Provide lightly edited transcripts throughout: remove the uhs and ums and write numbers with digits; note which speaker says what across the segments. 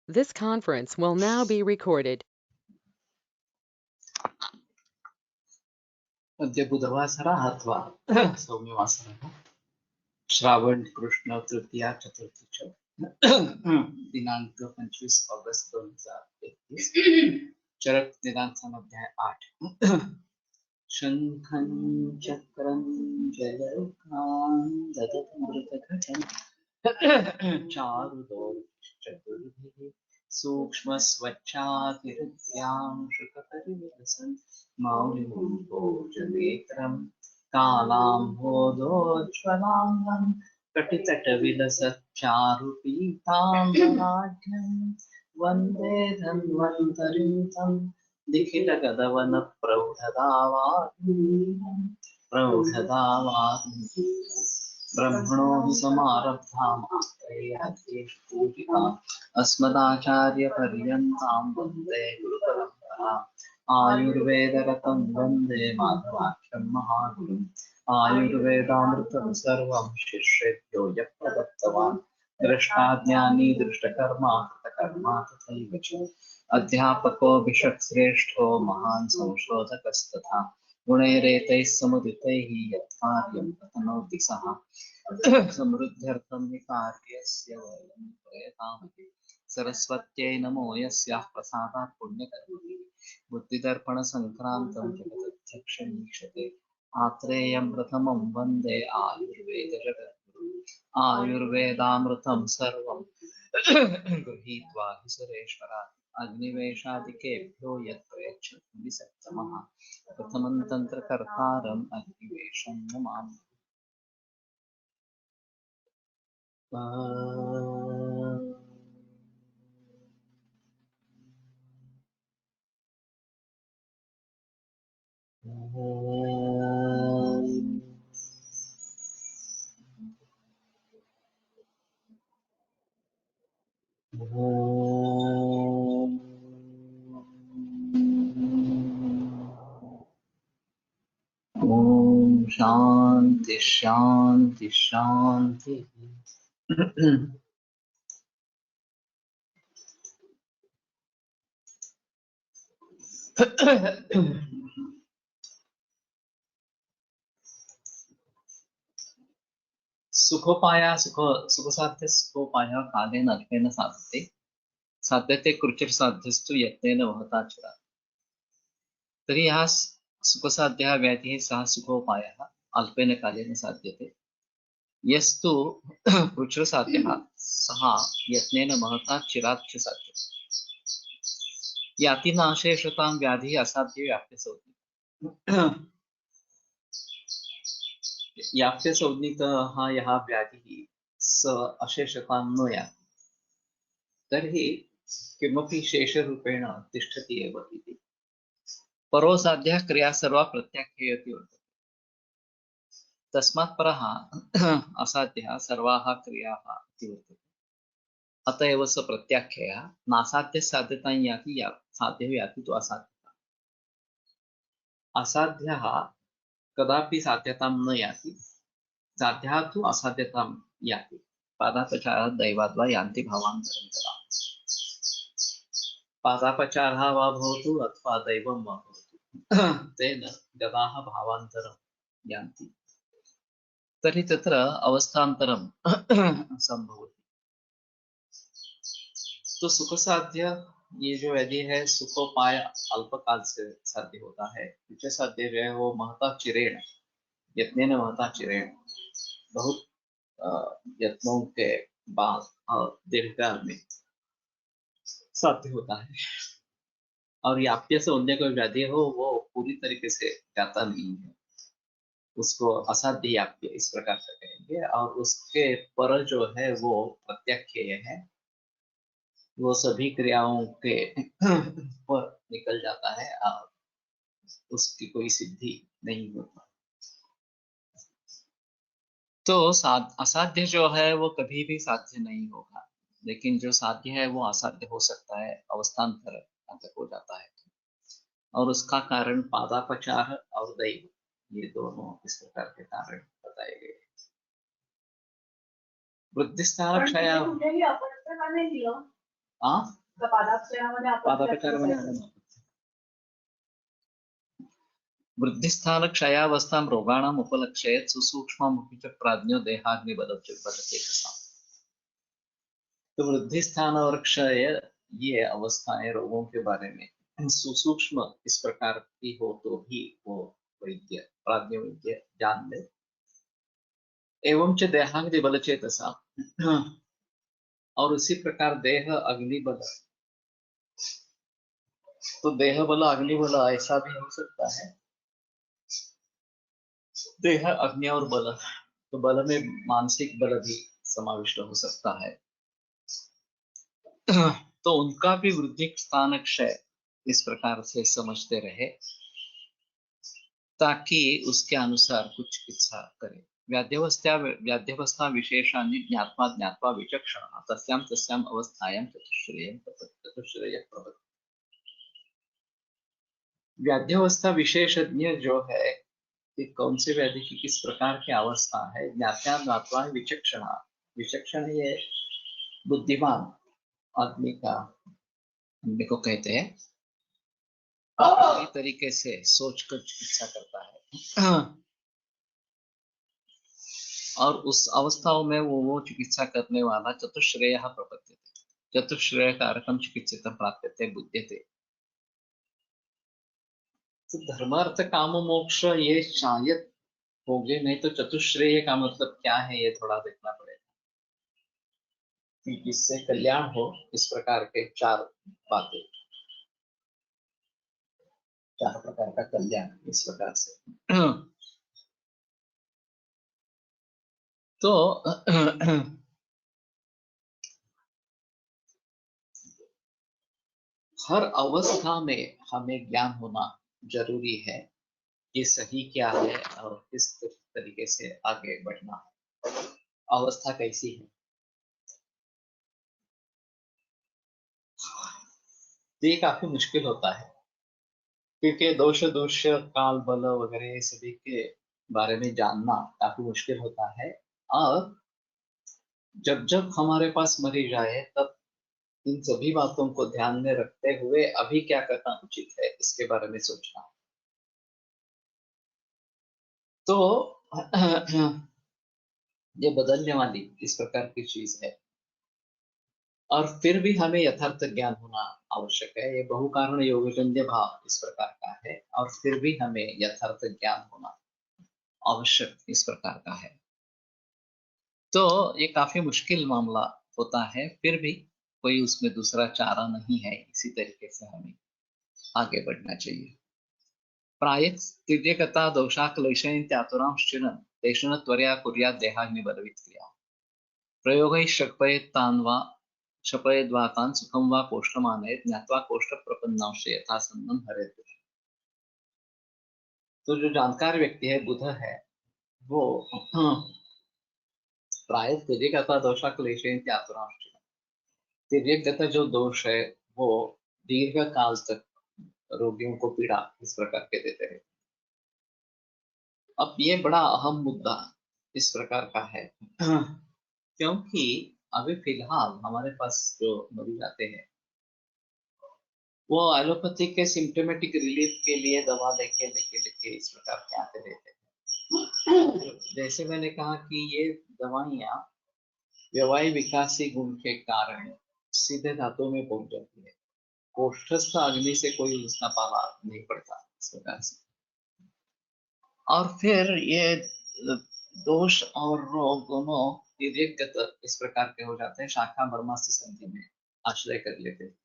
Speaker 1: This conference will now be recorded.
Speaker 2: अद्य बुधवासरः अथवा सौम्यवासरः श्रावण कृष्ण तृतीया चतुर्थी च दिनांक 25 अगस्त 2021 चरक निदान अध्याय 8 शंखं चक्रं जलौकां ददतमृतघटं चारुदोषचतुर्भिः सूक्ष्मस्वच्छातिहृद्यां शुकपरिविलसन् मौलिभोजनेत्रं कालाम्भोदोज्ज्वलाङ्गं कटितटविलसच्चारुपीताम्बराढ्यं वन्दे धन्वन्तरिं तं प्रौढदावाग्निं ब्रह्मणो हि समारब्धामात्रयेषूचिका अस्मदाचार्यपर्यन्तां वन्दे गुरुपरम्पराम् आयुर्वेदरतं वन्दे माधवाख्यं महागुरुम् आयुर्वेदामृतं सर्वं शिष्येभ्यो यः प्रदत्तवान् दृष्टाज्ञानी दृष्टकर्मा कृतकर्मा तथैव च अध्यापको भिषक्श्रेष्ठो महान् संशोधकस्तथा गुणैरेतैः समुदितैः यत्कार्यं प्रतनोति सः समृद्ध्यर्थं हि कार्यस्य वयं प्रयतामहे सरस्वत्यै नमो यस्याः प्रसादात् पुण्यकर्मभिः बुद्धिदर्पणसङ्क्रान्तं जगदध्यक्षमीक्षते आत्रेयं प्रथमं वन्दे आयुर्वेदजगद्गुरुम् आयुर्वेदामृतं सर्वं गृहीत्वा हि सुरेश्वरात् अग्निवेशादिकेभ्यो यत् प्रयच्छति सत्तमः प्रथमं तन्त्रकर्तारम् अग्निवेशं नमामि ओम शांति शांति शांति सुखोपाय सुखसाध्य सुखोपाय कालेन अल्पेन साध्यते साध्यते कृचिर्साध्यस्तु यत्नेन वहता चिरात् तर्हि यः सुखसाध्यः व्याधिः सः सुखोपायः अल्पेन कालेन साध्यते यस्तु कृचिर्साध्यः सः यत्नेन महता चिरात् च साध्यते याति नाशेषतां व्याधिः असाध्य व्याप्य सौज्ञिक याप्य सौज्ञिकः यः व्याधिः स अशेषतां न याति तर्हि किमपि शेषरूपेण तिष्ठति एव इति परो साध्यः क्रिया सर्वा प्रत्याख्येयति वर्तते तस्मात् परः असाध्यः सर्वाः क्रियाः इति वर्तते अत एव स प्रत्याख्यः नासाध्य साध्यतां याति साध्यः याति तु असाध्यः असाध्यः कदापि साध्यतां न याति साध्यः तु असाध्यतां याति पादापचारः दैवात् वा यान्ति भावान्तरं तदा पादापचारः वा भवतु अथवा दैवं वा भवतु तेन गताः भावान्तरं यान्ति तर्हि तत्र अवस्थान्तरं संभवति तो सुख साध्य ये जो व्याधि है सुखोपाय अल्पकाल से साध्य होता है विषय साध्य जो है वो महता चिरेण यत्नेन महता चिरेण बहुत यत्नों के बाद दीर्घकाल में साध्य होता है और याप्य से अन्य कोई व्याधि हो वो पूरी तरीके से जाता नहीं है उसको असाध्य याप्य इस प्रकार से कहेंगे और उसके पर जो है वो प्रत्याख्येय है वो सभी क्रियाओं के पर निकल जाता है और उसकी कोई सिद्धि नहीं होती तो असाध्य जो है वो कभी भी साध्य नहीं होगा लेकिन जो साध्य है वो असाध्य हो सकता है अवस्थान्तर तक हो जाता है और उसका कारण पादापचार और दैव ये दोनों इस प्रकार के कारण बताए गए वृद्धिस्थान क्षय पादापचारमध्ये वृद्धिस्थान क्षयावस्थां रोगाणाम उपलक्षयेत् सुसूक्ष्ममुखी च प्राज्ञो देहाग्निबलते कसा। तो वृद्धि स्थान और क्षय ये अवस्थाएं रोगों के बारे में सुसूक्ष्म इस प्रकार की हो तो भी वो वैद्य प्राज्ञ वैद्य जान ले। एवं च देहाग्नि बल चेतसा, और उसी प्रकार देह अग्नि बल, तो देह बल अग्नि बल ऐसा भी हो सकता है। देह अग्नि और बल, तो बल में मानसिक बल भी समाविष्ट हो सकता है। तो उनका भी वृद्धि स्थान क्षय इस प्रकार से समझते रहे ताकि उसके अनुसार कुछ चिकित्सा करे। व्याध्यवस्था विशेषानि ज्ञात्वा ज्ञात्वा विचक्षण तस्यां तस्यां अवस्थायां चतुश्रेय प्रवृत्ति। व्याध्यवस्था विशेषज्ञ जो है कि कौन से व्याधि की किस प्रकार की अवस्था है, ज्ञात्या ज्ञात्वा विचक्षण, विचक्षण ये बुद्धिमान आदमी को कहते हैं, अपनी तरीके से सोचकर चिकित्सा करता है और उस अवस्थाओं में वो चिकित्सा करने वाला चतुश्रेय प्रपद्यते, चतुश्रेय कारकम चिकित्सित प्राप्यते बुध्यते। तो धर्मार्थ काम मोक्ष ये शायद हो गए, नहीं तो चतुश्रेय का मतलब क्या है ये थोड़ा देखना पड़ेगा कि जिससे कल्याण हो। इस प्रकार के चार बातें, चार प्रकार का कल्याण इस प्रकार से। तो हर अवस्था में हमें ज्ञान होना जरूरी है कि सही क्या है और किस तरीके से आगे बढ़ना है, अवस्था कैसी है। ये काफी मुश्किल होता है क्योंकि दोष काल बल वगैरह सभी के बारे में जानना काफी मुश्किल होता है। और जब जब हमारे पास मरीज आए तब इन सभी बातों को ध्यान में रखते हुए अभी क्या करना उचित है इसके बारे में सोचना। तो ये बदलने वाली इस प्रकार की चीज है और फिर भी हमें यथार्थ ज्ञान होना आवश्यक है। ये बहुकारण योगजन्य भाव इस प्रकार का है और फिर भी हमें यथार्थ ज्ञान होना आवश्यक इस प्रकार का है। तो ये काफी मुश्किल मामला होता है, फिर भी कोई उसमें दूसरा चारा नहीं है, इसी तरीके से हमें आगे बढ़ना चाहिए। प्रायः तिर्यकता दोषाक्लेशयन्त्यातुरांश्चिरन् तेषु त्वरया कुर्यात् देहाग्निबलविक्रिया प्रयोगैः शक्पयेत्तान् वा शपयेद्वा तान् सुखं वा कोष्ठमानयेत् ज्ञात्वा कोष्ठप्रपन्नांश्च यथा सन्नं हरेत्। तो जो जानकार व्यक्ति है, बुध है, वो प्रायः तिर्यकता दोषाक्लेशयन्त्यातुरांश्चिरन्, तिर्यकगत जो दोष है वो दीर्घ काल तक रोगियों को पीड़ा इस प्रकार के देते हैं। अब ये बड़ा अहम मुद्दा इस प्रकार का है क्योंकि अभी फिलहाल हमारे पास जो मरीज आते हैं वो एलोपैथी के सिम्टोमेटिक रिलीफ के लिए दवा लेके इस प्रकार के आते रहते हैं। जैसे मैंने कहा कि ये दवाइयाँ व्यवाही विकासी गुण के कारण सीधे धातु में पहुंच जाती है, कोष्ठस्थ अग्नि से कोई उसका पाला नहीं पड़ता इस प्रकार से। और फिर ये दोष और रोग दोनों तिर्यकगत इस प्रकार के हो जाते हैं, शाखा ब्रह्मास्त्र संधि में आश्रय कर लेते हैं।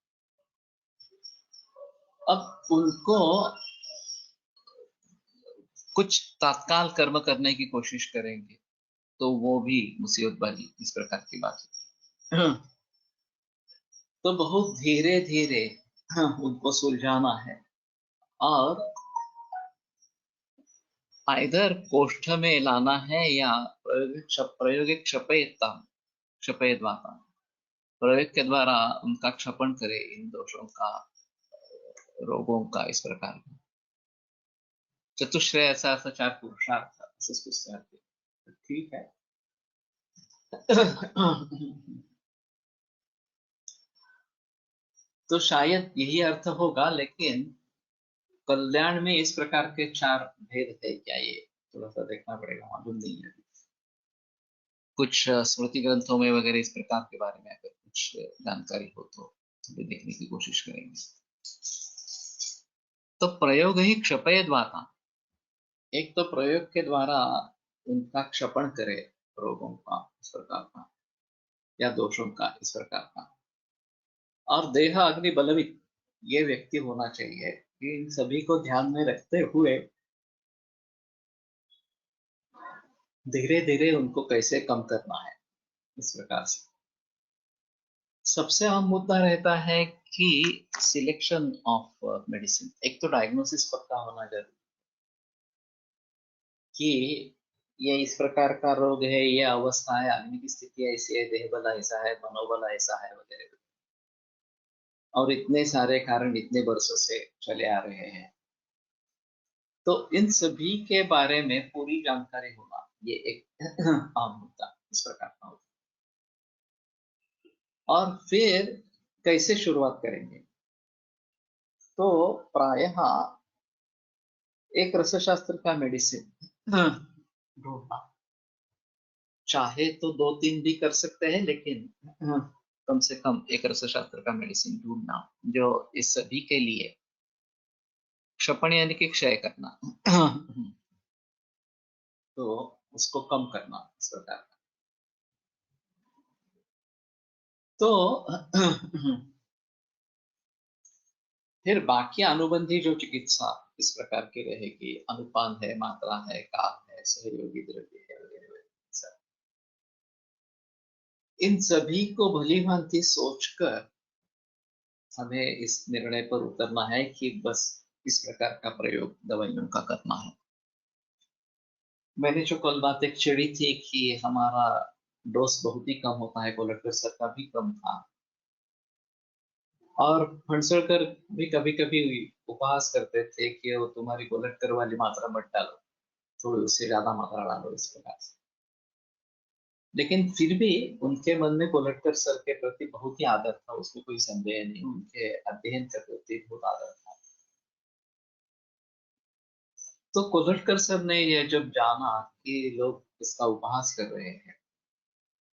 Speaker 2: अब उनको कुछ तात्काल कर्म करने की कोशिश करेंगे तो वो भी मुसीबत वाली इस प्रकार की बात है। तो बहुत धीरे धीरे उनको सुलझाना है और इधर कोष्ठ में लाना है या प्रयोगिक क्षपयेद्वाता प्रयोग के द्वारा उनका क्षपण करे इन दोषों का, रोगों का इस प्रकार। चतुश्रेय ऐसा चार पुरुषार्थ ठीक है। तो शायद यही अर्थ होगा, लेकिन कल्याण में इस प्रकार के चार भेद है क्या, ये थोड़ा सा देखना पड़ेगा, मालूम नहीं है। कुछ स्मृति ग्रंथों में वगैरह इस प्रकार के बारे में अगर कुछ जानकारी हो तो थोड़ी देखने की कोशिश करेंगे। तो प्रयोग ही क्षपयद वाता, एक तो प्रयोग के द्वारा उनका क्षपण करे, रोगों का इस प्रकार का या दोषों का इस प्रकार का। और देह अग्नि बलवित, ये व्यक्ति होना चाहिए कि इन सभी को ध्यान में रखते हुए धीरे धीरे उनको कैसे कम करना है, इस प्रकार से। सबसे अहम मुद्दा रहता है कि सिलेक्शन ऑफ मेडिसिन। एक तो डायग्नोसिस पक्का होना जरूरी कि ये इस प्रकार का रोग है, ये अवस्था है, आदमी की स्थिति ऐसी है, देह बल ऐसा है, मनोबल ऐसा है वगैरह, और इतने सारे कारण इतने वर्षों से चले आ रहे हैं। तो इन सभी के बारे में पूरी जानकारी होना, ये एक आम मुद्दा इस प्रकार का होता है। और फिर कैसे शुरुआत करेंगे, तो प्रायः एक रसशास्त्र का मेडिसिन ढूंढना, चाहे तो दो तीन भी कर सकते हैं, लेकिन कम से कम एक रसशास्त्र का मेडिसिन ढूंढना जो इस सभी के लिए, क्षपण यानी कि क्षय करना, तो उसको कम करना इस प्रकार का। तो फिर बाकी अनुबंधी जो चिकित्सा इस प्रकार की रहेगी, अनुपान है, मात्रा है, काल है, सहयोगी द्रव्य है वगैरह वगैरह, सब इन सभी को भली भांति सोचकर हमें इस निर्णय पर उतरना है कि बस इस प्रकार का प्रयोग दवाइयों का करना है। मैंने जो कल बात एक छेड़ी थी कि हमारा डोज बहुत ही कम होता है, ब्लड प्रेशर का भी कम था, और फणसलकर भी कभी कभी उपहास करते थे कि वो तुम्हारी ब्लड वाली मात्रा मत डालो, थोड़ी उससे ज्यादा मात्रा डालो इस प्रकार से। लेकिन फिर भी उनके मन में कोलटकर सर के प्रति बहुत ही आदर था, उसमें कोई संदेह नहीं, उनके अध्ययन के प्रति बहुत आदर था। तो कोलटकर सर ने यह जब जाना कि लोग इसका उपहास कर रहे हैं,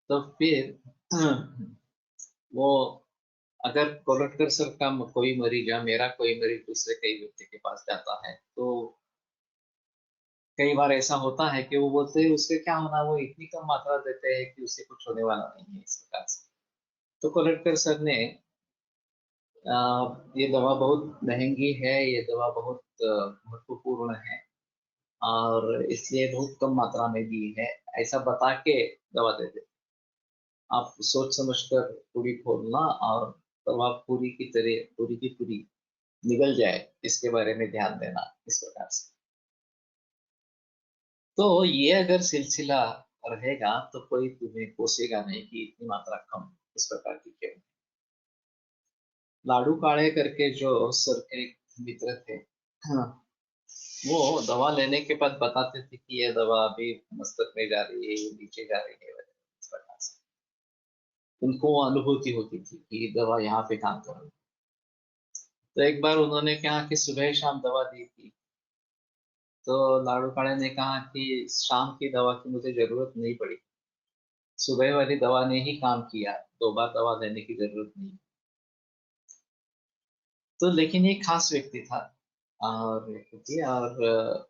Speaker 2: तो फिर वो, अगर कोलटकर सर का कोई मरीज या मेरा कोई मरीज दूसरे कई व्यक्ति के पास जाता है, तो कई बार ऐसा होता है कि वो बोलते हैं उससे क्या होना, वो इतनी कम मात्रा देते हैं कि उससे कुछ होने वाला नहीं है इस प्रकार से। तो कोलटकर सर ने ये दवा बहुत महंगी है, ये दवा बहुत महत्वपूर्ण है, और इसलिए बहुत कम मात्रा में दी है, ऐसा बता के दवा दे दे। आप सोच समझ कर पूरी खोलना, और दवा पूरी की तरह पूरी की पूरी निगल जाए, इसके बारे में ध्यान देना इस प्रकार से। तो ये अगर सिलसिला रहेगा तो कोई तुम्हें कोसेगा नहीं कि इतनी मात्रा कम इस प्रकार की क्यों। लाडू काढ़े करके जो सर के एक मित्र थे, हाँ, वो दवा लेने के बाद बताते थे कि ये दवा अभी मस्तक में जा रही है, ये नीचे जा रही है, इस प्रकार से उनको वो अनुभूति होती थी कि दवा यहाँ पे काम कर रही है। तो एक बार उन्होंने कहा कि सुबह शाम दवा दी थी, तो लाडू काढ़े ने कहा कि शाम की दवा की मुझे जरूरत नहीं पड़ी, सुबह वाली दवा ने ही काम किया, दो बार दवा लेने की जरूरत नहीं। तो लेकिन ये खास व्यक्ति था, और व्यक्ति, और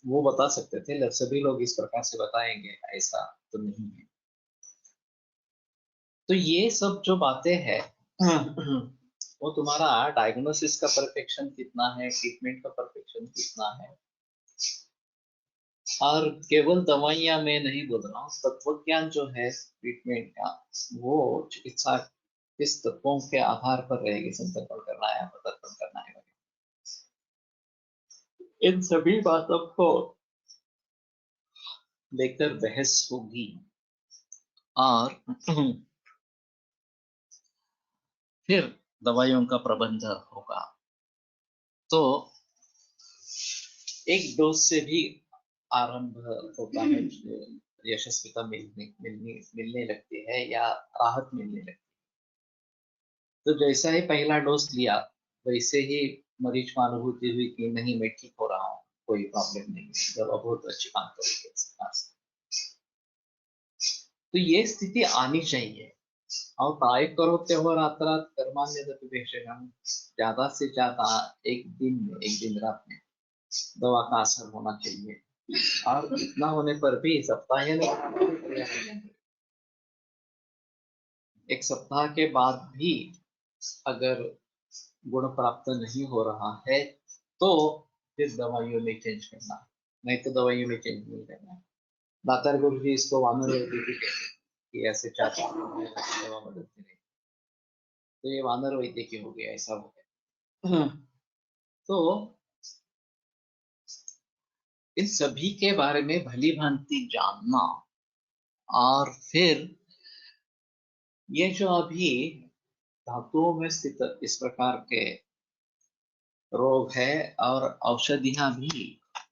Speaker 2: वो बता सकते थे, सभी लोग इस प्रकार से बताएंगे ऐसा तो नहीं है। तो ये सब जो बातें हैं वो तुम्हारा डायग्नोसिस का परफेक्शन कितना है, ट्रीटमेंट का परफेक्शन कितना है, और केवल दवाइयां मैं नहीं बोल रहा हूँ, तत्व ज्ञान जो है ट्रीटमेंट का, वो चिकित्सा किस तत्वों के आधार पर रहेगी, संतर्पण करना है, प्रत्यर्पण करना है, इन सभी बातों को लेकर बहस होगी, और फिर दवाइयों का प्रबंध होगा। तो एक डोज से भी आरंभ होता है, यशस्विता मिलने मिलने मिलने लगती है, या राहत मिलने लगती है। तो जैसा ही पहला डोज लिया वैसे ही मरीज को अनुभूति हुई कि नहीं मैं ठीक हो रहा हूँ, कोई प्रॉब्लम नहीं है, दवा बहुत अच्छी काम कर रही है। तो ये स्थिति आनी चाहिए। और काय करोते हो रात रात कर्मान्य हम ज्यादा से ज्यादा एक दिन रात में दवा का असर होना चाहिए। और इतना होने पर भी सप्ताह में एक सप्ताह के बाद भी अगर गुण प्राप्त नहीं हो रहा है तो फिर दवाइयों में चेंज करना, नहीं तो दवाइयों में चेंज नहीं करना। दातार गुरु जी इसको वानर वैद्य भी कहते हैं कि ऐसे चाहते दवा मदद करें, तो ये वानर वैद्य की हो गया, ऐसा हो गया। तो इन सभी के बारे में भली भांति जानना, और फिर ये जो अभी धातुओं में स्थित इस प्रकार के रोग है और औषधियां भी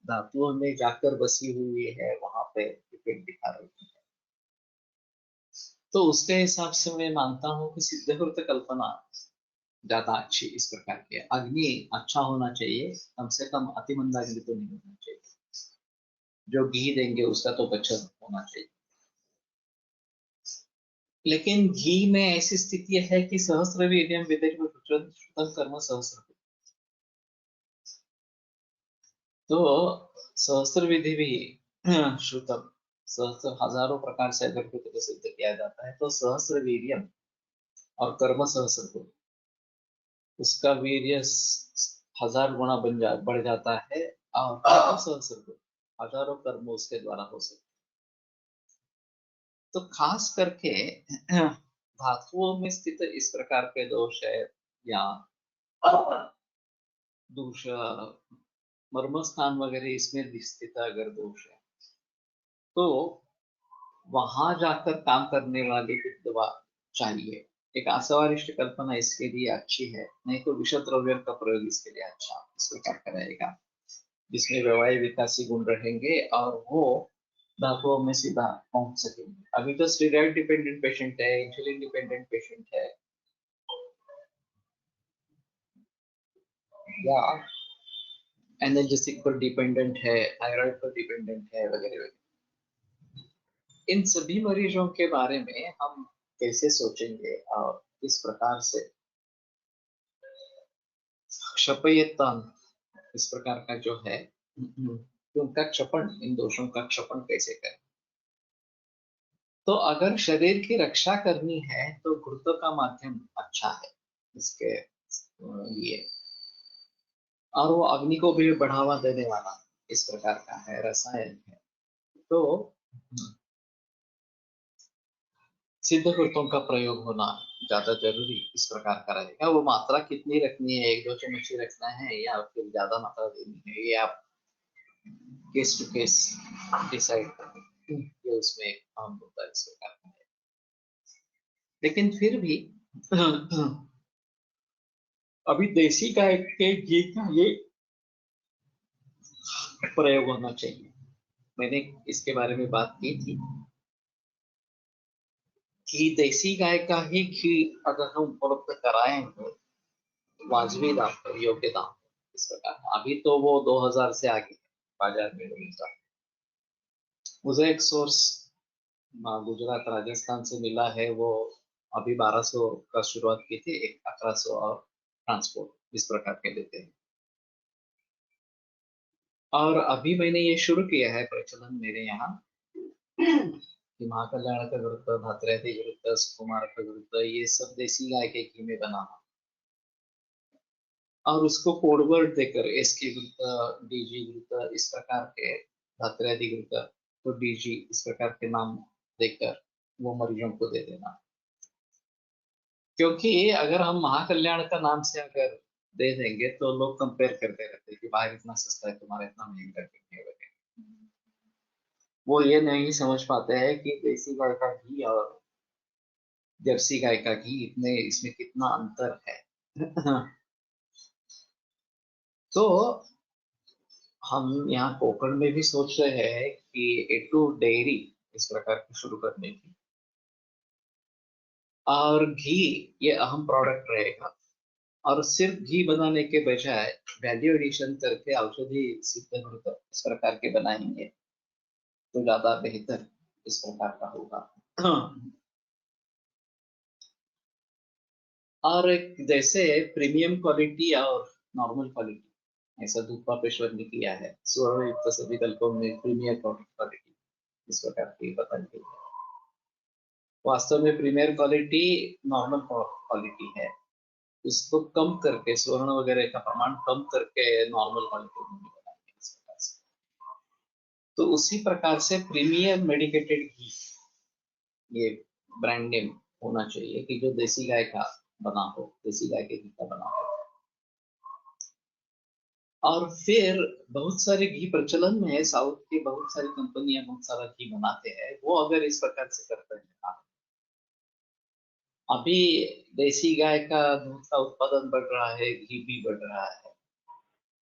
Speaker 2: धातुओं में जाकर बसी हुई है, वहां पे इफेक्ट दिखा रही है। तो उसके हिसाब से मैं मानता हूँ कि सिद्धकृत कल्पना ज्यादा अच्छी इस प्रकार की है। अग्नि अच्छा होना चाहिए, कम से कम अतिमंदाग्नि तो नहीं होना चाहिए। जो घी देंगे उसका तो बचत होना चाहिए। लेकिन घी में ऐसी स्थिति है कि सहस्त्र वीर्यम विदेश श्रुतम कर्म सहस्त्र, तो सहस्त्र विधि भी श्रुतम, सहस्त्र हजारों प्रकार से अगर कृत को सिद्ध किया जाता है तो सहस्त्र वीर्यम और कर्म सहस्त्र को, उसका वीर्य हजार गुना बढ़ जाता है, और कर्म सहस्त्र को हजारों कर्म उसके द्वारा हो सकते। तो खास करके धातुओं में स्थित इस प्रकार के दोष है, या दोष मर्म स्थान वगैरह इसमें स्थित अगर दोष है, तो वहां जाकर काम करने वाली कुछ दवा चाहिए। एक आसवारिष्ट कल्पना इसके लिए अच्छी है, नहीं तो विषद द्रव्य का प्रयोग इसके लिए अच्छा इस प्रकार का रहेगा, जिसमें व्यवहार विकासी गुण रहेंगे और वो धातुओं में सीधा पहुंच सकेंगे। अभी तो स्टेरॉइड डिपेंडेंट पेशेंट है, इंसुलिन डिपेंडेंट पेशेंट है, या एनर्जेटिक पर डिपेंडेंट है, थायराइड पर डिपेंडेंट है, वगैरह वगैरह। इन सभी मरीजों के बारे में हम कैसे सोचेंगे और किस प्रकार से क्षपयतन इस प्रकार का जो है कि उनका क्षपण, इन दोषों का क्षपण कैसे करें। तो अगर शरीर की रक्षा करनी है तो घृत का माध्यम अच्छा है इसके लिए, और वो अग्नि को भी बढ़ावा देने वाला इस प्रकार का है, रसायन है। तो सिद्ध कृतों का प्रयोग होना ज्यादा जरूरी इस प्रकार का रहेगा। वो मात्रा कितनी रखनी है, एक दो चम्मच ही रखना है या फिर ज्यादा मात्रा देनी है, ये आप केस टू केस डिसाइड करें, ये उसमें अहम होता है इस प्रकार का है। लेकिन फिर भी अभी देसी गाय के घी का ये प्रयोग होना चाहिए। मैंने इसके बारे में बात की थी कि देसी गाय का ही घी अगर हम उपलब्ध कराएंगे वाजबी दाम पर, योग्य दाम पर इस प्रकार, अभी तो वो 2000 से आगे बाजार में मिलता है। मुझे एक सोर्स गुजरात राजस्थान से मिला है, वो अभी 1200 का शुरुआत की थी, एक 1800 और ट्रांसपोर्ट इस प्रकार के देते हैं। और अभी मैंने ये शुरू किया है प्रचलन मेरे यहाँ कि महाकल्याण का गुरुत्व, भातृहरि गुरुत्व, सुकुमार का गुरुत्व, ये सब देसी गाय के घी में बना, और उसको कोडवर्ड देकर एस के गुरुत्व, डीजी गुरुत्व इस प्रकार के, भातृहरि गुरुत्व तो डीजी इस प्रकार के नाम देकर वो मरीजों को दे देना। क्योंकि अगर हम महाकल्याण का नाम से अगर दे देंगे तो लोग कंपेयर करते रहते हैं कि बाहर इतना सस्ता है, तुम्हारा इतना महंगा क्यों है वगैरह। वो ये नहीं समझ पाते हैं कि देसी गाय का घी और जर्सी गाय का घी इतने, इसमें कितना अंतर है। तो हम यहाँ कोकण में भी सोच रहे हैं कि ए टू डेयरी इस प्रकार की शुरू करने की, और घी ये अहम प्रोडक्ट रहेगा। और सिर्फ घी बनाने के बजाय वैल्यू एडिशन करके औषधि सिद्ध घृत इस प्रकार के बनाएंगे तो ज्यादा बेहतर इस प्रकार का होगा। और एक जैसे प्रीमियम क्वालिटी और नॉर्मल क्वालिटी, ऐसा धूपापेश्वर ने किया है स्वर्ण युक्त सभी कल्पों में प्रीमियर क्वालिटी इस प्रकार की बताई गई है। वास्तव में प्रीमियर क्वालिटी नॉर्मल क्वालिटी है, इसको कम करके स्वर्ण वगैरह का प्रमाण कम करके नॉर्मल क्वालिटी में बनाएंगे इस प्रकार से। तो उसी प्रकार से प्रीमियम मेडिकेटेड घी ये ब्रांड नेम होना चाहिए कि जो देसी गाय का बना हो, देसी गाय के घी का बना हो। और फिर बहुत सारे घी प्रचलन में है, साउथ की बहुत सारी कंपनियां बहुत सारा घी बनाते हैं, वो अगर इस प्रकार से करते हैं। अभी देसी गाय का दूध का उत्पादन बढ़ रहा है, घी भी बढ़ रहा है,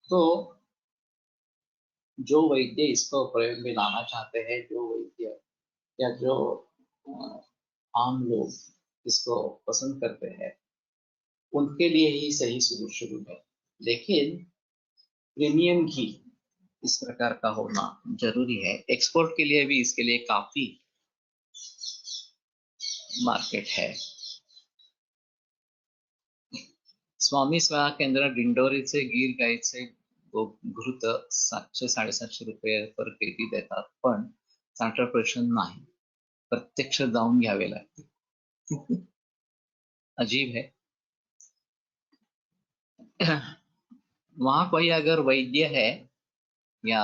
Speaker 2: तो जो वैद्य इसको प्रयोग में लाना चाहते हैं, जो वैद्य या जो आम लोग इसको पसंद करते हैं, उनके लिए ही सही शुरू शुरू में। लेकिन प्रीमियम घी इस प्रकार का होना जरूरी है। एक्सपोर्ट के लिए भी इसके लिए काफी मार्केट है। स्वामी स्वा केंद्र दिंडोरीचे गीर गाईचे घृत 700-750 रुपये पर केजी देतात, पण चांगलं प्रश्न नाही, प्रत्यक्ष जाऊन घ्यावे लागते। अजीब है। वहां कोई अगर वैद्य है, या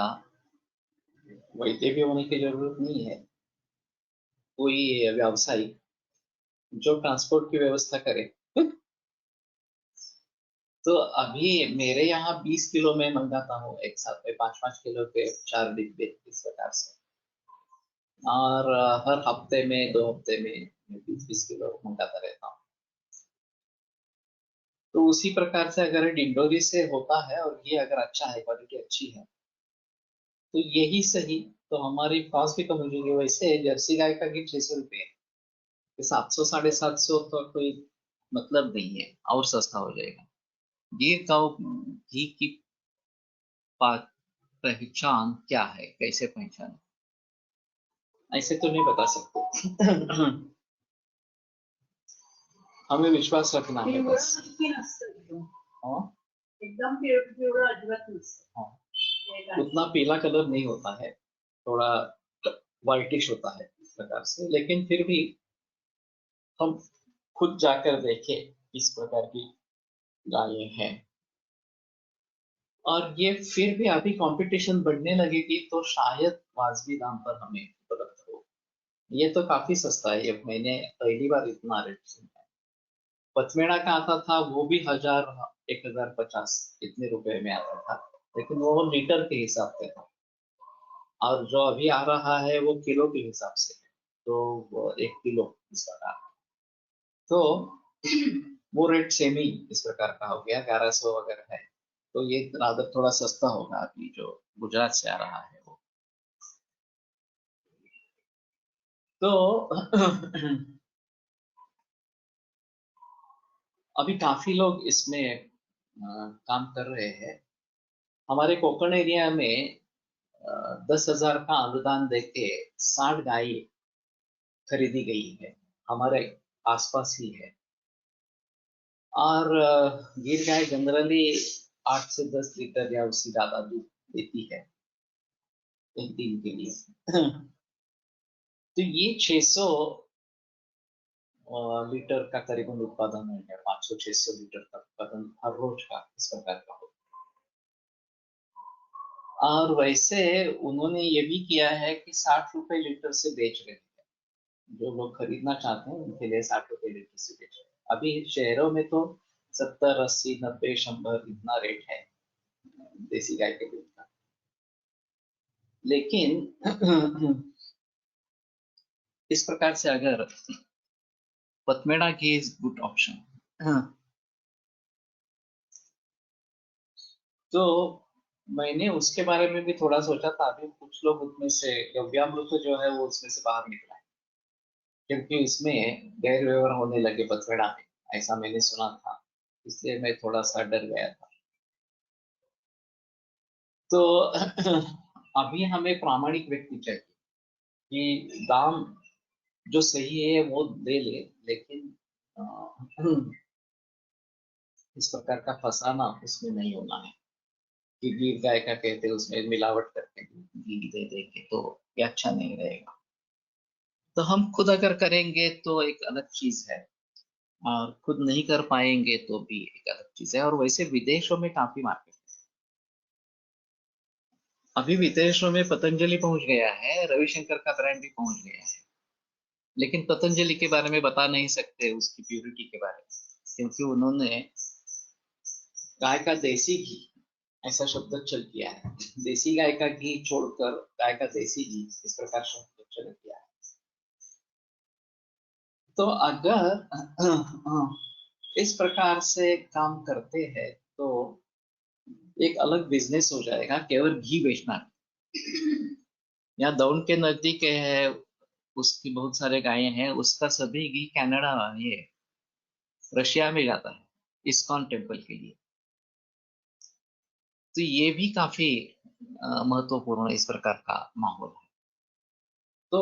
Speaker 2: वैद्य भी होने की जरूरत नहीं है, कोई व्यवसायी जो ट्रांसपोर्ट की व्यवस्था करे, तो अभी मेरे यहाँ 20 किलो में मंगाता हूँ, एक साथ में 5-5 किलो के 4 डिब्बे इस प्रकार से। और हर हफ्ते में 2 हफ्ते में 20-20 किलो मंगाता रहता हूँ। तो उसी प्रकार से अगर डिंडोरी से होता है और ये अगर अच्छा है, क्वालिटी अच्छी है, तो यही सही। तो हमारी कॉस्ट भी कम हो जाएगी। वैसे जर्सी गाय का घी 600 रुपये, 700-750 तो कोई मतलब नहीं है, और सस्ता हो जाएगा। गिर गाँव घी की पहचान क्या है, कैसे पहचान, ऐसे तो नहीं बता सकते। हमें विश्वास रखना है बस। हाँ? एकदम पिवळं अजिबात नसतं। हाँ, उतना पीला कलर नहीं होता है, थोड़ा व्हाइटिश होता है इस प्रकार से। लेकिन फिर भी हम खुद जाकर देखें किस प्रकार की गायें हैं। और ये फिर भी अभी कंपटीशन बढ़ने लगेगी तो शायद वाजबी दाम पर हमें उपलब्ध हो। ये तो काफी सस्ता है, ये मैंने पहली बार इतना रेट सुना है। पचमेड़ा का आता था वो भी 1000-1050 इतने रुपए में आता था, लेकिन वो लीटर के हिसाब से था। और जो अभी आ रहा है वो किलो के हिसाब से है, तो वो 1 किलो इस प्रकार। तो वो रेट सेम ही इस प्रकार का हो गया, 1100 वगैरह है। तो ये रादर थोड़ा सस्ता होगा अभी जो गुजरात से आ रहा है वो। तो अभी काफी लोग इसमें काम कर रहे हैं। हमारे कोकण एरिया में 10,000 का अनुदान देके 60 गाय खरीदी गई है, हमारे आसपास ही है। और गिर गाय जनरली 8 से 10 लीटर या उससे ज्यादा दूध देती है एक दिन के लिए। तो ये 600 लीटर का करीबन उत्पादन हो गया, 500-600 लीटर का उत्पादन हर रोज का इस प्रकार का हो। और वैसे उन्होंने ये भी किया है कि 60 रुपए लीटर से बेच रहे हैं। जो लोग खरीदना चाहते हैं उनके लिए 60 रुपए लीटर से बेच रहे हैं। अभी शहरों में तो 70, 80, 90, 100 इतना रेट है देसी गाय के दूध का। लेकिन इस प्रकार से अगर पथमेड़ा घी इज गुड ऑप्शन। तो मैंने उसके बारे में भी थोड़ा सोचा था। अभी कुछ लोग उसमें से, गव्यामृत जो है वो उसमें से बाहर निकला है। क्योंकि इसमें गैरव्यवहार होने लगे बथवेड़ा में, ऐसा मैंने सुना था, इसलिए मैं थोड़ा सा डर गया था। तो अभी हमें प्रामाणिक व्यक्ति चाहिए कि दाम जो सही है वो दे ले, लेकिन इस प्रकार का फंसाना उसमें नहीं होना है कि गीर गाय का कहते हैं उसमें मिलावट करके घी दे देंगे तो ये अच्छा नहीं रहेगा। तो हम खुद अगर करेंगे तो एक अलग चीज है, और खुद नहीं कर पाएंगे तो भी एक अलग चीज है। और वैसे विदेशों में काफी मार्केट है। अभी विदेशों में पतंजलि पहुंच गया है, रविशंकर का ब्रांड भी पहुंच गया है, लेकिन पतंजलि के बारे में बता नहीं सकते उसकी प्योरिटी के बारे में, क्योंकि उन्होंने गाय का देसी घी ऐसा शब्द चल किया है। देसी गाय का घी छोड़कर गाय का देसी घी इस प्रकार शब्द चल किया है। तो अगर इस प्रकार से काम करते हैं तो एक अलग बिजनेस हो जाएगा, केवल घी बेचना। यहाँ दौंड के नजदीक है, उसकी बहुत सारे गायें हैं, उसका सभी घी कनाडा, ये रशिया में जाता है इस्कॉन टेम्पल के लिए। तो ये भी काफी महत्वपूर्ण इस प्रकार का माहौल है। तो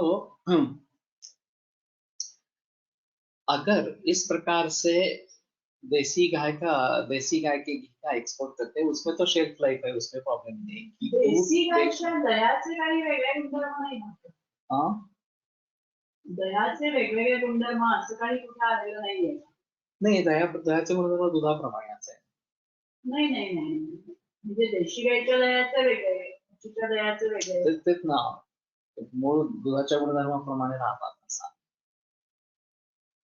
Speaker 2: अगर इस प्रकार से देसी गाय के घी का एक्सपोर्ट करते हैं, उसमें तो शेल्फ लाइफ है, उसमें प्रॉब्लम नहीं।
Speaker 3: देसी गायच्या दह्याचे काही वेगळे गुणधर्म नाही ना?
Speaker 2: हाँ,
Speaker 3: दह्याचे वेगवेगळे गुणधर्म असं काही कुठे आलेलं नाहीये.
Speaker 2: नाही, दह्याचे गुणधर्म दुधाप्रमाणेच आहे.
Speaker 3: नाही नाही नाही म्हणजे देशी गायच्या दह्याचे वेगळे, म्हशीच्या दह्याचे वेगळे.
Speaker 2: तेच ना, मूळ दुधाच्या गुणधर्माप्रमाणे राहतात असा.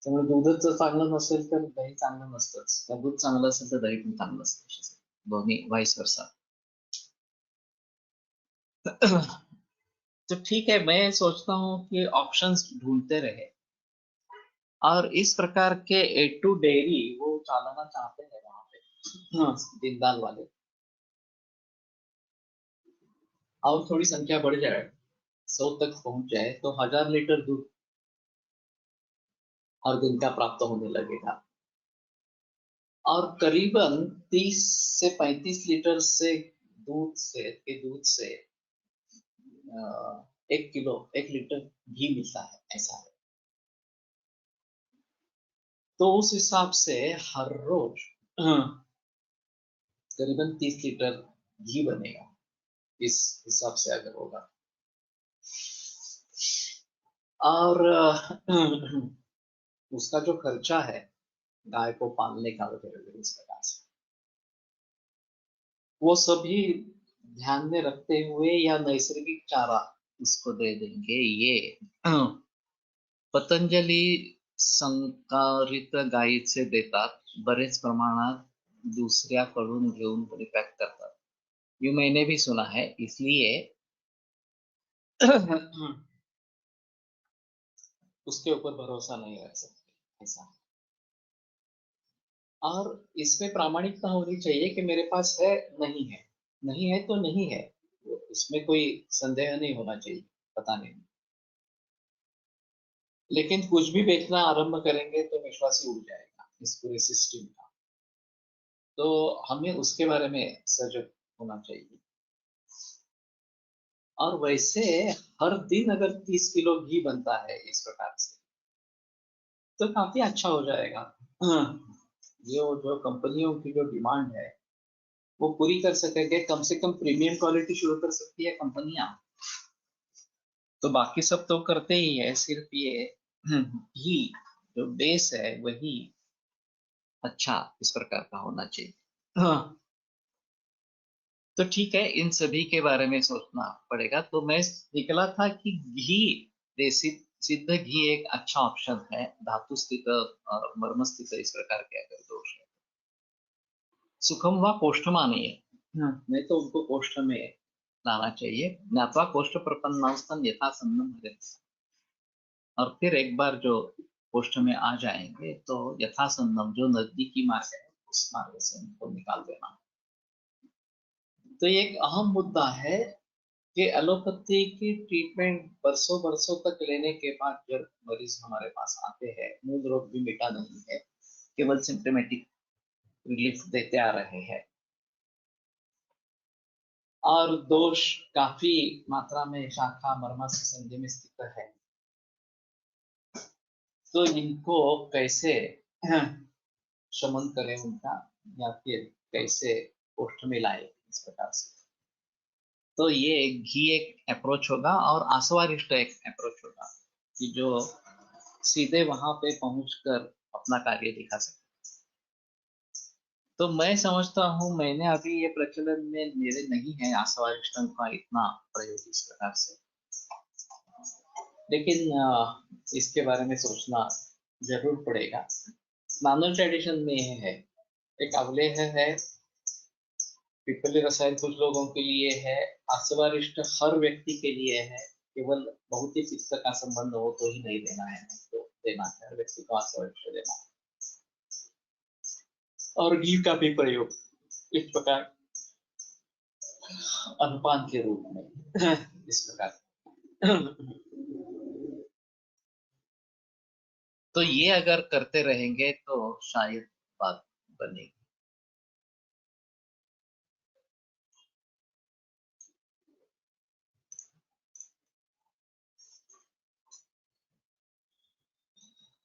Speaker 2: त्यामुळे दूधच जर चांगलं नसेल तर दही चांगलं नसतंच, तर दूध चांगलं असेल तर दही पण चांगलं असतं, दोन्ही वाइस वर्सा. तो ठीक है, मैं सोचता हूँ कि ऑप्शंस ढूंढते रहे, और इस प्रकार के A2 डेयरी वो चलाना चाहते हैं वहां पे, दीनदाल वाले। और थोड़ी संख्या बढ़ जाए, 100 तक पहुंच जाए तो 1000 लीटर दूध हर दिन का प्राप्त होने लगेगा, और करीबन 30 से 35 लीटर से दूध से 1 लीटर घी मिलता है, ऐसा है। तो उस हिसाब से हर रोज करीबन 30 लीटर घी बनेगा, इस हिसाब से अगर होगा। और उसका जो खर्चा है गाय को पालने का वगैरह इस प्रकार से, वो सभी ध्यान में रखते हुए या नैसर्गिक चारा इसको दे देंगे। ये पतंजली संकरित गायीचे देतात, बरेच प्रमाणात दुसऱ्याकडून घेऊन पॅक करतात, ये मैंने भी सुना है, इसलिए उसके ऊपर भरोसा नहीं रख सकते ऐसा। और इसमें प्रामाणिकता होनी चाहिए कि मेरे पास है, नहीं है, नहीं है तो नहीं है, इसमें कोई संदेह नहीं होना चाहिए, पता नहीं। लेकिन कुछ भी बेचना आरंभ करेंगे तो विश्वास ही उड़ जाएगा इस पूरे सिस्टम का, तो हमें उसके बारे में सजग होना चाहिए। और वैसे हर दिन अगर 30 किलो घी बनता है इस प्रकार से तो काफी अच्छा हो जाएगा। ये जो कंपनियों की जो डिमांड है वो पूरी कर सकेंगे, कम से कम प्रीमियम क्वालिटी शुरू कर सकती है कंपनियां, तो बाकी सब तो करते ही है, सिर्फ ये घी जो बेस है वही अच्छा इस प्रकार का होना चाहिए। हाँ, तो ठीक है, इन सभी के बारे में सोचना पड़ेगा। तो मैं निकला था कि घी, देसी सिद्ध घी एक अच्छा ऑप्शन है, धातु स्थित और मर्म स्थित इस प्रकार के अगर दोष है। सुखम व कोष्ठमानीय, नहीं तो उनको कोष्ठ में लाना चाहिए, ज्ञात्वा कोष्ठ प्रपन्नास्तन यथा सन्नम हरेत्। और फिर एक बार जो कोष्ठ में आ जाएंगे तो यथा सन्नम जो नजदीकी मार्ग है उस मार्ग से उनको निकाल देना। तो ये एक अहम मुद्दा है कि एलोपैथी की ट्रीटमेंट बरसों बरसों तक लेने के बाद जब मरीज हमारे पास आते हैं, मूल रोग भी मिटा नहीं है, केवल सिम्टमेटिक रिलीफ देते आ रहे हैं और दोष काफी मात्रा में शाखा मर्माशय संधि में स्थित है, तो इनको कैसे शमन करें उनका, या फिर कैसे ओष्ठ में लाए इस प्रकार से। तो ये घी एक अप्रोच होगा और आसवारिष्ट एक अप्रोच होगा कि जो सीधे वहां पे पहुंचकर अपना कार्य दिखा सके। तो मैं समझता हूँ, मैंने अभी ये प्रचलन में मेरे नहीं है आसवारिष्टम का इतना प्रयोग इस प्रकार से, लेकिन इसके बारे में सोचना जरूर पड़ेगा। नानो ट्रेडिशन में यह है, एक अवलेह है, पिपली रसायन कुछ लोगों के लिए है, आसवारिष्ट हर व्यक्ति के लिए है, केवल बहुत ही पित्त का संबंध हो तो ही नहीं देना है, नहीं तो देना है, हर व्यक्ति को आसवारिष्ट देना है। और घी का भी प्रयोग इस प्रकार अनुपान के रूप में इस प्रकार। तो ये अगर करते रहेंगे तो शायद बात बनेगी।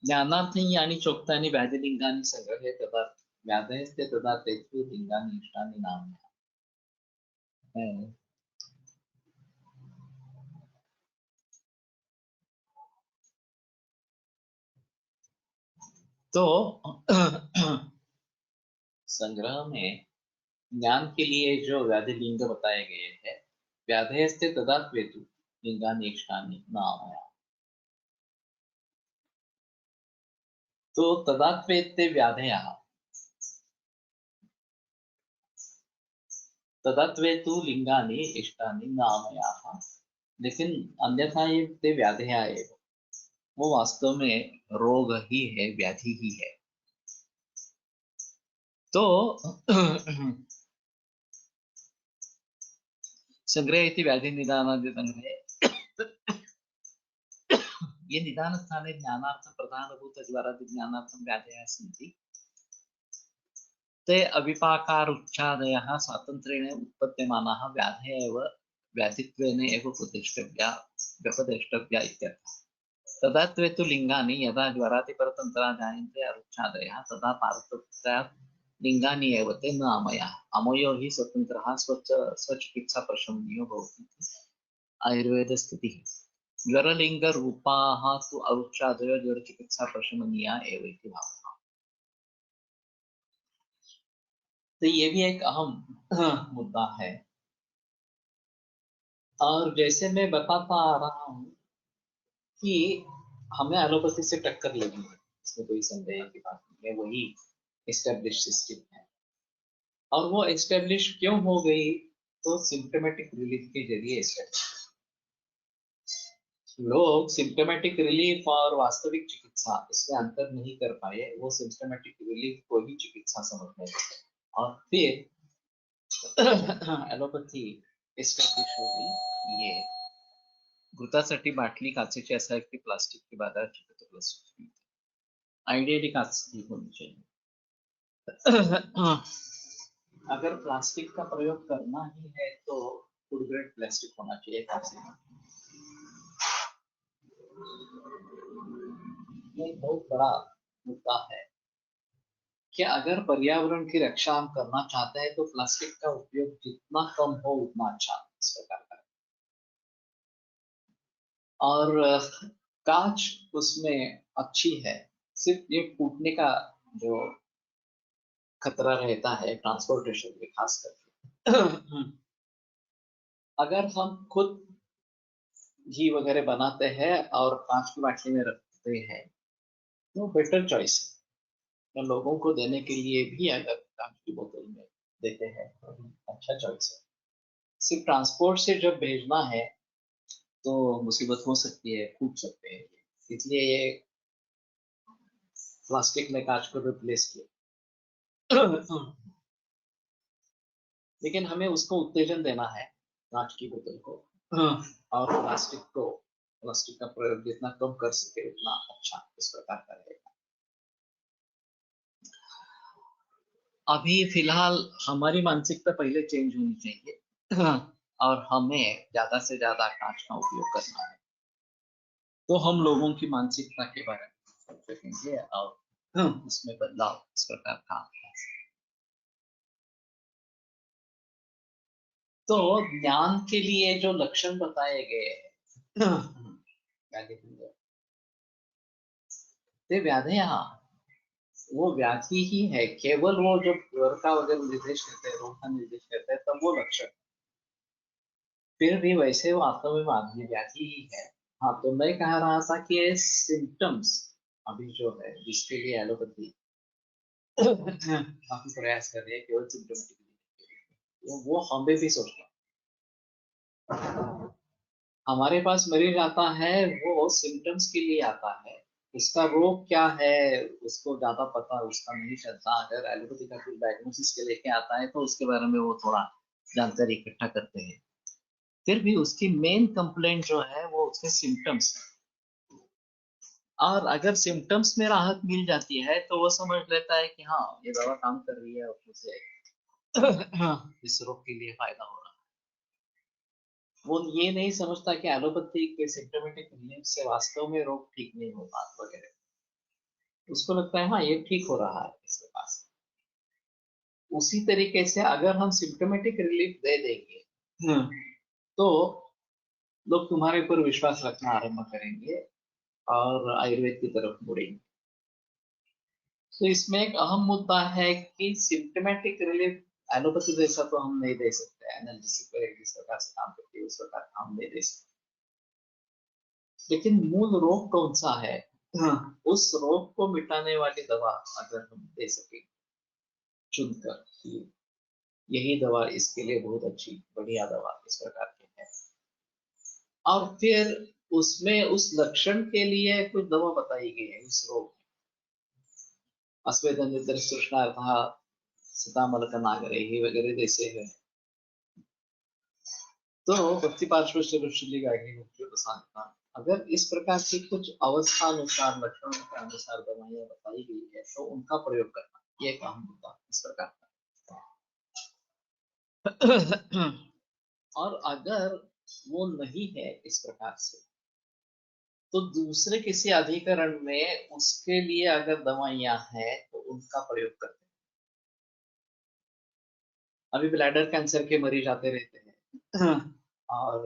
Speaker 2: ज्ञानार्थं यानि चोक्तानि व्याधिलिंगानि संग्रहे तदा व्याधयस्ते तदा तेषु लिंगानि इष्टानि नाम्नि। तो संग्रह में ज्ञान के लिए जो व्याधि लिंग बताए गए हैं, व्याधयस्ते तदा त्वेतु लिंगानि इष्टानि नाम्नि। तो तदा त्वेत्ते व्याधयः, तदा त्वेतु लिंगानि इष्टानि नामयाः, लेकिन अन्यथा ये ते व्याधया एव, वो वास्तव में रोग ही है, व्याधि ही है। तो संग्रह इति व्याधि निदानादि संग्रहे ये निदान स्थाने ज्ञानार्थं प्रधानभूत ज्वरादि ज्ञानार्थं व्याधयः सन्ति, ते अविपाकारुच्छादयः स्वातन्त्र्येण उत्पद्यमानाः व्याधयः एव व्याधित्वेन एव व्यपदेष्टव्या इत्यर्थः। तदा त्वेतु लिंगानि यदा ज्वरादिपरतन्त्रा जायन्ते अरुच्छादयः तदा पारतन्त्र्यात् लिंगानि एव ते न अमयः। अमयो हि स्वतन्त्रः स्वचिकित्साप्रशमनीयो भवति आयुर्वेदस्थितिः। ज्वरलिंगरूपाः तु अरुच्छादयो ज्वरचिकित्साप्रशमनीया एव इति भावः। तो ये भी एक अहम मुद्दा है, और जैसे मैं बताता आ रहा हूँ कि हमें एलोपैथी से टक्कर लगी है, इसमें कोई संदेह की बात नहीं है, वही एस्टेब्लिश सिस्टम है। और वो एस्टेब्लिश क्यों हो गई? तो सिम्टोमेटिक रिलीफ के जरिए एस्टेब्लिश। लोग सिम्टोमेटिक रिलीफ और वास्तविक चिकित्सा इसमें अंतर नहीं कर पाए, वो सिम्टोमेटिक रिलीफ को ही चिकित्सा समझने लगे, और फिर एलोपॅथी एस्टॅब्लिश होगी। ये घृतासाठी बाटली काचेची असावी की प्लास्टिकची? बाजारात शक्यतो प्लास्टिकची, आइडियली काचची होनी चाहिए। अगर प्लास्टिक का प्रयोग करना ही है तो फूड ग्रेड प्लास्टिक होना चाहिए कांसे का। ये बहुत बड़ा मुद्दा है कि अगर पर्यावरण की रक्षा हम करना चाहते हैं तो प्लास्टिक का उपयोग जितना कम हो उतना अच्छा इस प्रकार का। और कांच उसमें अच्छी है, सिर्फ ये फूटने का जो खतरा रहता है ट्रांसपोर्टेशन में खास करके। अगर हम खुद घी वगैरह बनाते हैं और कांच की बाटली में रखते हैं तो बेटर चॉइस है। तो लोगों को देने के लिए भी अगर कांच की बोतल में देते हैं तो अच्छा चॉइस है। सिर्फ ट्रांसपोर्ट से जब भेजना है तो मुसीबत हो सकती है, फूट सकते हैं, इसलिए ये प्लास्टिक ने कांच को रिप्लेस किया। लेकिन हमें उसको उत्तेजन देना है, कांच की बोतल को, और प्लास्टिक का प्रयोग जितना कम कर सके उतना अच्छा इस प्रकार का रहेगा। अभी फिलहाल हमारी मानसिकता पहले चेंज होनी चाहिए और हमें ज्यादा से ज्यादा कांच का उपयोग करना है, तो हम लोगों की मानसिकता के बारे में सोच सकेंगे और उसमें बदलाव इस प्रकार का आ सकता है। तो ज्ञान के लिए जो लक्षण बताए गए हैं ते व्याधि, वो व्याधि ही है, केवल वो जब ज्वर का वगैरह निर्देश करते हैं, रोग का निर्देश करते हैं, तब वो लक्षण, फिर भी वैसे वास्तव में व्याधि व्याधि ही है। हाँ, तो मैं कह रहा था कि ये सिम्टम्स अभी जो है जिसके लिए एलोपैथी काफी प्रयास कर रही है केवल सिम्टोमेटिक, वो हमें भी सोचना, हमारे पास मरीज आता है वो सिम्टम्स के लिए आता है, उसका रोग क्या है उसको ज्यादा पता उसका नहीं चलता। अगर एलोपैथी का कुछ डायग्नोसिस के लेके आता है तो उसके बारे में वो थोड़ा जानकारी इकट्ठा करते हैं, फिर भी उसकी मेन कंप्लेंट जो है वो उसके सिम्टम्स, और अगर सिम्टम्स में राहत मिल जाती है तो वो समझ लेता है कि हाँ ये दवा काम कर रही है और मुझे इस रोग के लिए फायदा हो रहा है। वो ये नहीं समझता कि एलोपैथी के सिम्टोमेटिक रिलीफ से वास्तव में रोग ठीक नहीं होता वगैरह, उसको लगता है हाँ ये ठीक हो रहा है इसके पास। उसी तरीके से अगर हम सिम्टोमेटिक रिलीफ दे देंगे तो लोग तुम्हारे ऊपर विश्वास रखना आरंभ करेंगे और आयुर्वेद की तरफ मुड़ेंगे। तो इसमें एक अहम मुद्दा है कि सिम्टोमेटिक रिलीफ एलोपैथी जैसा तो हम नहीं दे सकते, एनालिसिस पर जिस प्रकार से काम करती है उस प्रकार का हम नहीं दे सकते, लेकिन मूल रोग कौन सा है उस रोग को मिटाने वाली दवा अगर हम दे सके चुनकर कि यही दवा इसके लिए बहुत अच्छी बढ़िया दवा इस प्रकार की है, और फिर उसमें उस लक्षण के लिए कुछ दवा बताई गई है उस रोग, अस्वेदन निद्र तृष्णार्था सीतामलक नागरे वगैरह जैसे है, तो भक्ति पार्श्व अगर इस प्रकार की कुछ अवस्था अनुसार लक्षणों के अनुसार दवाइयां बताई गई है तो उनका प्रयोग करना ये काम होता इस प्रकार का। और अगर वो नहीं है इस प्रकार से तो दूसरे किसी अधिकरण में उसके लिए अगर दवाइयां हैं तो उनका प्रयोग करते हैं। अभी ब्लैडर कैंसर के मरीज आते रहते हैं और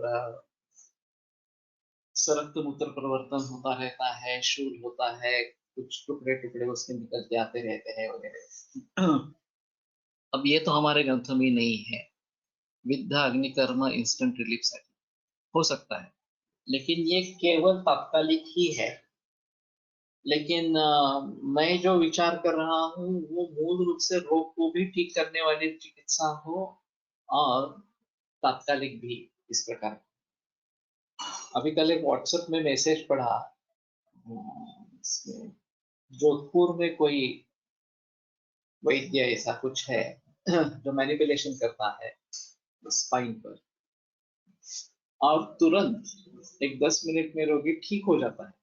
Speaker 2: सरक्त मूत्र परिवर्तन होता रहता है, शूल होता है, कुछ टुकड़े टुकड़े उसके निकलते आते रहते हैं वगैरह। अब ये तो हमारे ग्रंथों में नहीं है, विद्या अग्निकर्म इंस्टेंट रिलीफ साठी हो सकता है, लेकिन ये केवल तात्कालिक ही है। लेकिन मैं जो विचार कर रहा हूँ वो मूल रूप से रोग को भी ठीक करने वाली चिकित्सा हो और तात्कालिक भी इस प्रकार। अभी कल एक व्हाट्सएप में मैसेज पढ़ा, इसमें जोधपुर में कोई वैद्य ऐसा कुछ है जो मैनिपुलेशन करता है स्पाइन पर, और तुरंत एक 10 मिनट में रोगी ठीक हो जाता है।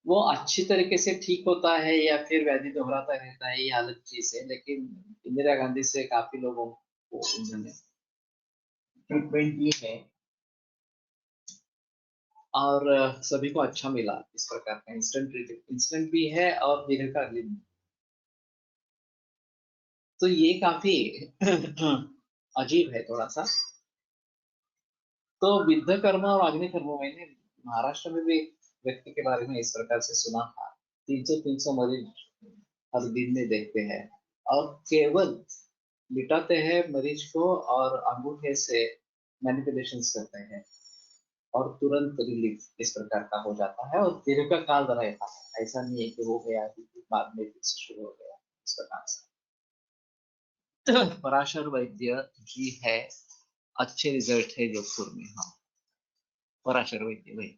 Speaker 2: वो अच्छी तरीके से ठीक होता है या फिर व्याधि दोहराता रहता है ये अलग चीज है, लेकिन इंदिरा गांधी से काफी लोगों को उन्होंने ट्रीटमेंट दी है और सभी को अच्छा मिला इस प्रकार का इंस्टेंट भी है और दीर्घकालीन भी। तो ये काफी अजीब है थोड़ा सा। तो विद्या कर्म और अग्नि कर्म, मैंने महाराष्ट्र में भी एक व्यक्ति के बारे में इस प्रकार से सुना था, 300 मरीज हर दिन में देखते हैं और केवल लिटाते हैं मरीज को और अंगूठे से मैनिपुलेशन करते हैं और तुरंत रिलीफ इस प्रकार का हो जाता है और दीर्घकाल रहता है, ऐसा नहीं है कि हो गया बाद में फिर से शुरू हो गया इस प्रकार से। पराशर वैद्य जी है, अच्छे रिजल्ट है जोधपुर में। हाँ, पराशर वैद्य भाई।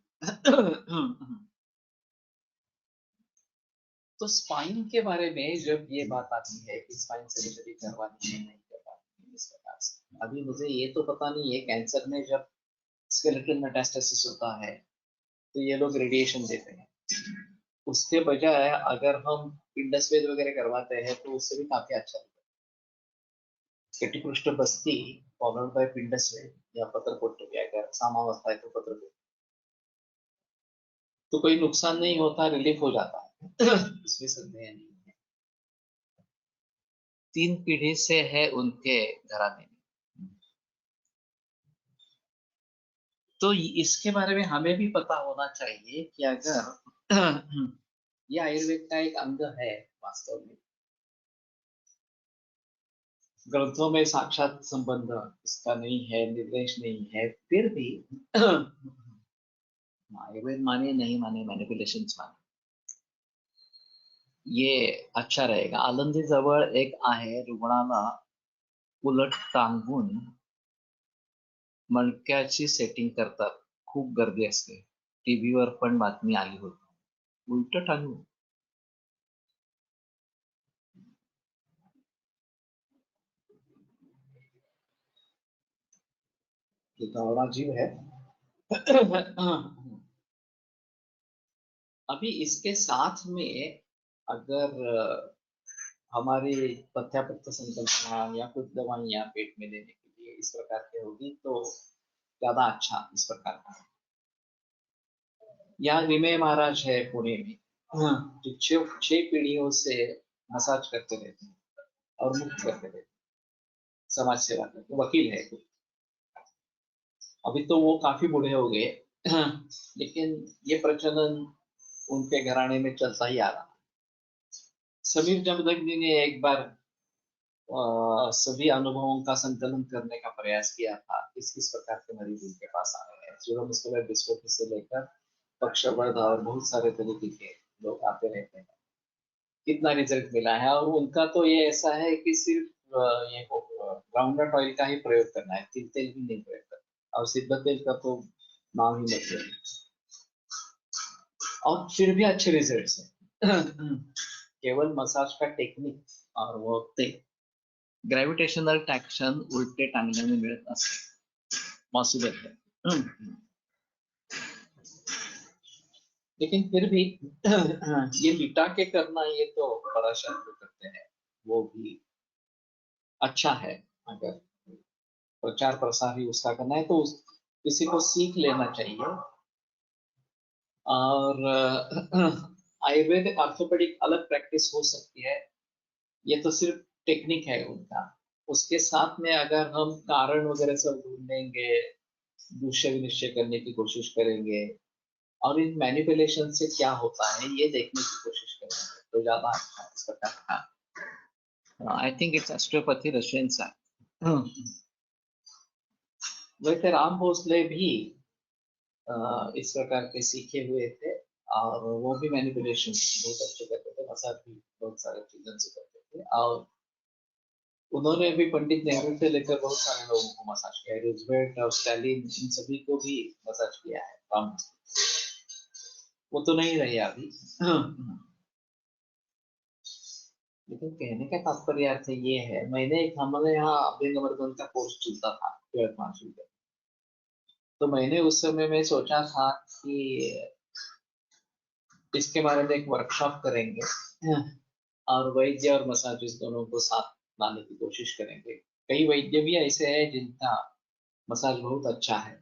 Speaker 2: तो स्पाइन के बारे में जब ये बात आती है कि स्पाइन सर्जरी करवानी है नहीं करवानी है इस प्रकार से, अभी मुझे ये तो पता नहीं है, कैंसर में जब स्केलेटल मेटास्टेसिस होता है तो ये लोग रेडिएशन देते हैं। उसके बजाय अगर हम पिंडस्वेद वगैरह करवाते हैं तो उससे भी काफी अच्छा होता है। कटिपृष्ठ बस्ती फॉलोड बाय पिंडस्वेद या पत्रकोट, अगर सामावस्था है तो पत्रकोट, तो कोई नुकसान नहीं होता, रिलीफ हो जाता है। इसमें संदेह नहीं है। 3 पीढ़ी से है उनके घराने में। तो इसके बारे में हमें भी पता होना चाहिए कि अगर ये आयुर्वेद का एक अंग है वास्तव में, ग्रंथों में साक्षात संबंध इसका नहीं है, निर्देश नहीं है, फिर भी आयुर्वेद माने नहीं माने, मैनिपुलेशंस माने, ये अच्छा रहेगा. आळंदी जवळ एक आहे, रुग्णाला उलट टांगून मणक्याची सेटिंग करतात, खूप गर्दी असते. टीव्हीवर पण बातमी आली होती. उलट टांगून जो दौड़ा जीव है. अभी इसके साथ में अगर हमारी पथ्यापथ्य संकल्पना या कुछ दवाइयाँ पेट में देने के लिए इस प्रकार की होगी तो ज्यादा अच्छा इस प्रकार का. यहाँ विमय महाराज है पुणे में, जो 6 पीढ़ियों से मसाज करते रहते हैं और मुक्त करते रहते हैं, समाज सेवा करते, वकील है. अभी तो वो काफी बूढ़े हो गए, लेकिन ये प्रचलन उनके घराने में चलता ही आ रहा. समीर जमदग्नि ने एक बार सभी अनुभवों का संकलन करने का प्रयास किया था. किस प्रकार के मरीज उनके पास आ रहे हैं, सीरोमस्कुलर डिस्ट्रोफी से लेकर पक्षवात और बहुत सारे तरीके के लोग आते रहते हैं. कितना रिजल्ट मिला है, और उनका तो ये ऐसा है कि सिर्फ ये ग्राउंडनट ऑयल का ही प्रयोग करना है, तिल तेल भी नहीं प्रयोग करना, और सिद्ध तेल का तो नाम ही मत लेना, और फिर भी अच्छे रिजल्ट है. केवल मसाज का टेक्निक और वो ग्रेविटेशनल ट्रैक्शन उल्टे टांगण्याने मिळत असते, पॉसिबल है. लेकिन फिर भी ये लिटा के करना, ये तो पराशर करते हैं, वो भी अच्छा है. अगर प्रचार प्रसार ही उसका करना है तो किसी को सीख लेना चाहिए. और आयुर्वेदिक ऑर्थोपेडिक अलग प्रैक्टिस हो सकती है, ये तो सिर्फ टेक्निक है उनका. उसके साथ में अगर हम कारण वगैरह सब ढूंढेंगे, दूसरे निश्चय करने की कोशिश करेंगे, और इन मैनिपुलेशन से क्या होता है ये देखने की कोशिश करेंगे तो ज्यादा अच्छा है इस प्रकार का. I think it's astropathy Russian side. वैसे राम भोसले भी इस प्रकार के सीखे हुए थे, और वो भी मैनिपुलेशन बहुत अच्छे करते थे, मसाज भी बहुत सारे चीजों से करते थे. और उन्होंने भी पंडित नेहरू से लेकर बहुत सारे लोगों को मसाज किया है, रूजवेल्ट और स्टालिन, इन सभी को भी मसाज किया है राम. वो तो नहीं रहे अभी. लेकिन कहने का तात्पर्य अर्थ ये है, हमारे यहाँ अभ्यंगवर्धन का कोर्स चलता था 12th मार्च का, तो मैंने उस समय में सोचा था कि इसके बारे में एक वर्कशॉप करेंगे, और वैद्य और मसाजिस्ट दोनों को साथ लाने की कोशिश करेंगे. कई वैद्य भी ऐसे हैं जिनका मसाज बहुत अच्छा है.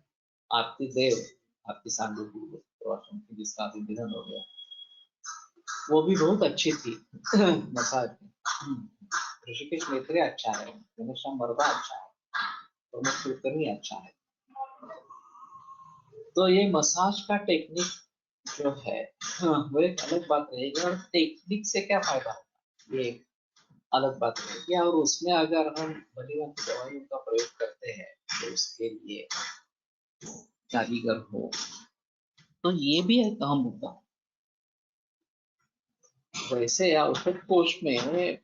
Speaker 2: आरती देव, आरती सांडू की जिसका अभी निधन हो गया, वो भी बहुत अच्छी थी मसाज में. ऋषिकेश मेत्रे अच्छा है, घनश्याम वर्मा अच्छा है, प्रमोद कुलकर्णी अच्छा है. तो ये मसाज का टेक्निक जो है, वो एक अलग बात रहेगी, और टेक्निक से क्या फायदा होगा ये अलग बात रहेगी. और उसमें अगर हम भली भांति दवाइयों का प्रयोग करते हैं तो उसके लिए कारीगर हो, तो ये भी एक अहम मुद्दा. वैसे औषध कोश में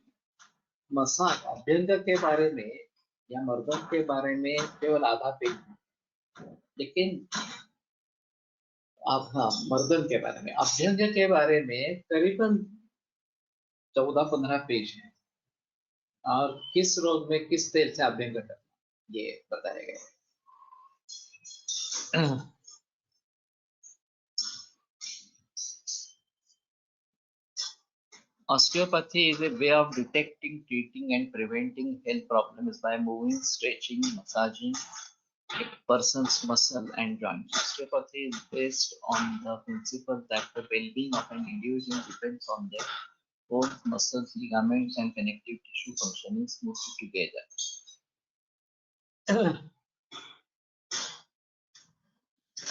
Speaker 2: मसाज अभ्यंग के बारे में या मर्दन के बारे में केवल आधा पेज, लेकिन हाँ, मर्दन के बारे में, अभ्यंग के बारे में करीबन 14-15 पेज है. और किस रोग में किस तेल से अभ्यंग करना, ये बताया गया है। Osteopathy is a way of detecting, treating, and preventing health problems by moving, stretching, massaging a person's muscle and joints. Osteopathy is based on the principle that the well-being of an individual depends on their bones, muscles, ligaments, and connective tissue functioning smoothly together.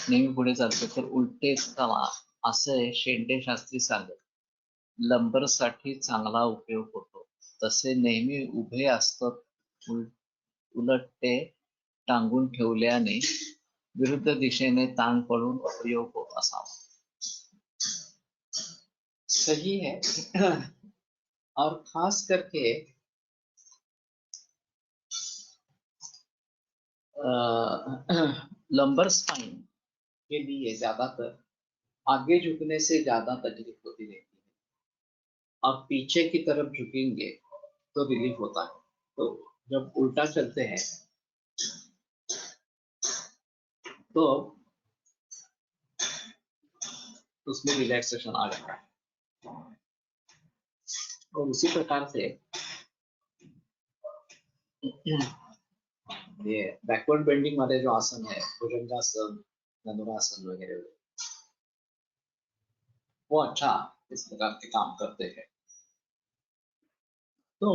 Speaker 2: नेहमी पुढे चालतो तर उलटे तवा असे शेंडे शास्त्री सांगत. Lumbar साठी चांगला उपयोग होतो. तसे नेहमी उभे असतात उलट ते टांगून ठेवल्याने विरुद्ध दिशेने ताण पडून उपयोग होत असावा. सही है. और खास करके लंबर स्पाइन के लिए ज्यादातर आगे झुकने से ज्यादा तकलीफ होती रहती है. आप पीछे की तरफ झुकेंगे तो रिलीफ होता है. तो जब उल्टा चलते हैं तो उसमें रिलैक्सेशन आ जाता है. और उसी प्रकार से ये बैकवर्ड बेंडिंग वाले जो आसन है, भुजंगासन, धनुरासन वगैरह, वो अच्छा इस प्रकार के काम करते हैं. तो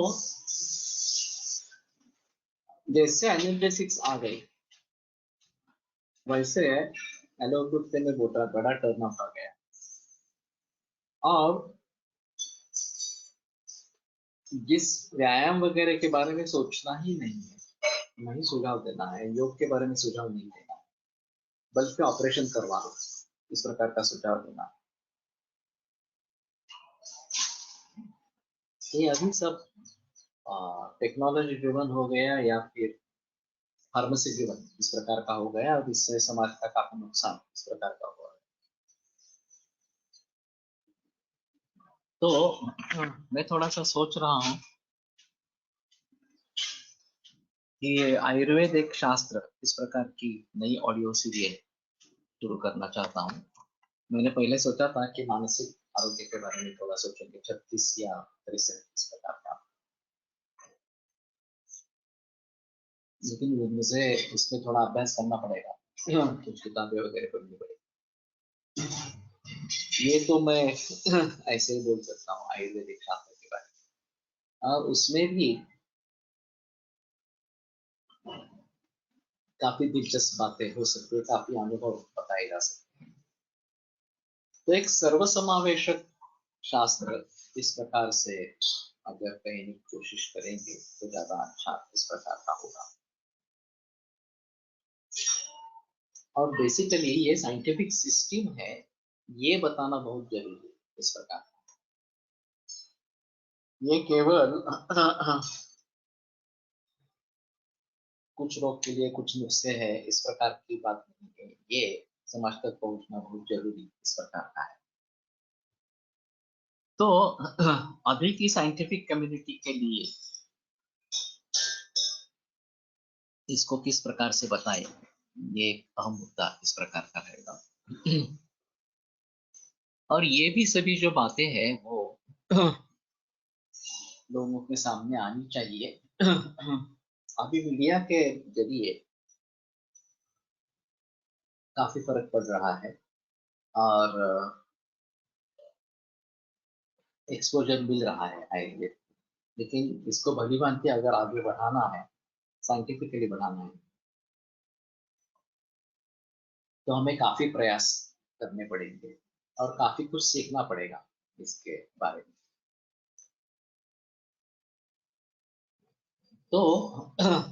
Speaker 2: जैसे एनालिटिक्स आ गई वैसे एलोग्रुप्ते में बड़ा टर्न अप आ गया. और जिस व्यायाम वगैरह के बारे में सोचना ही नहीं सुझाव देना है, योग के बारे में सुझाव नहीं देना, बल्कि ऑपरेशन करवाना, इस प्रकार का सुझाव देना, ये अभी सब टेक्नोलॉजी ड्रिवन हो गया या फिर फार्मेसी ड्रिवन इस प्रकार का हो गया. और इससे समाज का काफी नुकसान इस प्रकार का हुआ. तो मैं थोड़ा सा सोच रहा हूँ कि आयुर्वेद एक शास्त्र इस प्रकार की नई ऑडियो सीरियल शुरू करना चाहता हूँ. मैंने पहले सोचा था कि मानसिक आरोग्य के बारे में थोड़ा सोचेंगे, 36 या 63 इस प्रकार का, लेकिन मुझे इसमें थोड़ा अभ्यास करना पड़ेगा, कुछ किताबें वगैरह पढ़नी पड़ेगी. ये तो मैं ऐसे ही बोल सकता हूँ आयुर्वेदिक शास्त्र के बारे में. और उसमें भी काफी दिलचस्प बातें हो सकती है, काफी अनुभव बताए जा सकते हैं. तो एक सर्वसमावेशक शास्त्र इस प्रकार से अगर कहने की कोशिश करेंगे तो ज्यादा अच्छा इस प्रकार का होगा. और बेसिकली ये साइंटिफिक सिस्टम है, ये बताना बहुत जरूरी है इस प्रकार. ये केवल कुछ रोग के लिए कुछ नुस्खे है इस प्रकार की बात नहीं है. ये समाज तक पहुंचना बहुत जरूरी इस प्रकार का है. तो अभी की साइंटिफिक कम्युनिटी के लिए इसको किस प्रकार से बताएं, ये अहम मुद्दा इस प्रकार का रहेगा. और ये भी सभी जो बातें हैं वो लोगों के सामने आनी चाहिए. अभी मीडिया के जरिए काफी फर्क पड़ रहा है और एक्सपोजर मिल रहा है आयुर्वेद, लेकिन इसको भली भांति अगर आगे बढ़ाना है, साइंटिफिकली बढ़ाना है, तो हमें काफी प्रयास करने पड़ेंगे और काफी कुछ सीखना पड़ेगा इसके बारे में. तो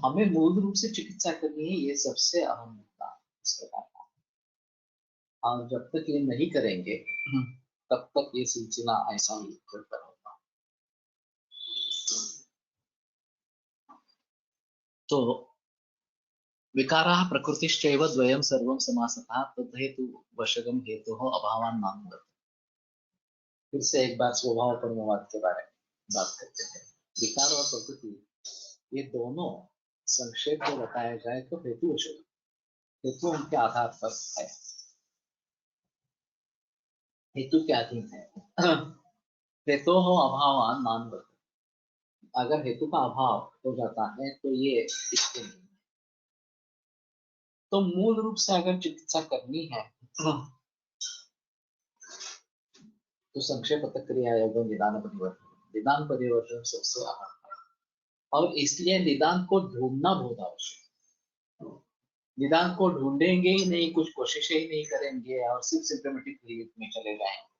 Speaker 2: हमें मूल रूप से चिकित्सा करनी है, ये सबसे अहम मुद्दा इस प्रकार का. और जब तक ये नहीं करेंगे तब तक ये सिलसिला ऐसा ही चलता रहेगा. तो विकाराः प्रकृतिश्चैव द्वयं सर्वं समासतः तद्धेतु वशगम हेतुः अभावान् मानुदत्. फिर से एक बार स्वभाव परमवाद के बारे में बात करते हैं. विकार और प्रकृति ये दोनों संक्षेप में बताया जाए तो हेतु वशक, हेतु उनके आधार पर है, हेतु के अधीन है। हेतु हो अभावान नाम वर्तते, अगर हेतु का अभाव हो जाता है तो ये इसके नहीं है। तो मूल रूप से अगर चिकित्सा करनी है तो संक्षेप क्रिया एवं निदान परिवर्तन, निदान परिवर्तन सबसे अहम है, और इसलिए निदान को ढूंढना बहुत आवश्यक है। निदान को ढूंढेंगे ही नहीं, कुछ कोशिशें ही नहीं करेंगे और सिर्फ सिम्टोमेटिक रिलीफ में चले जाएंगे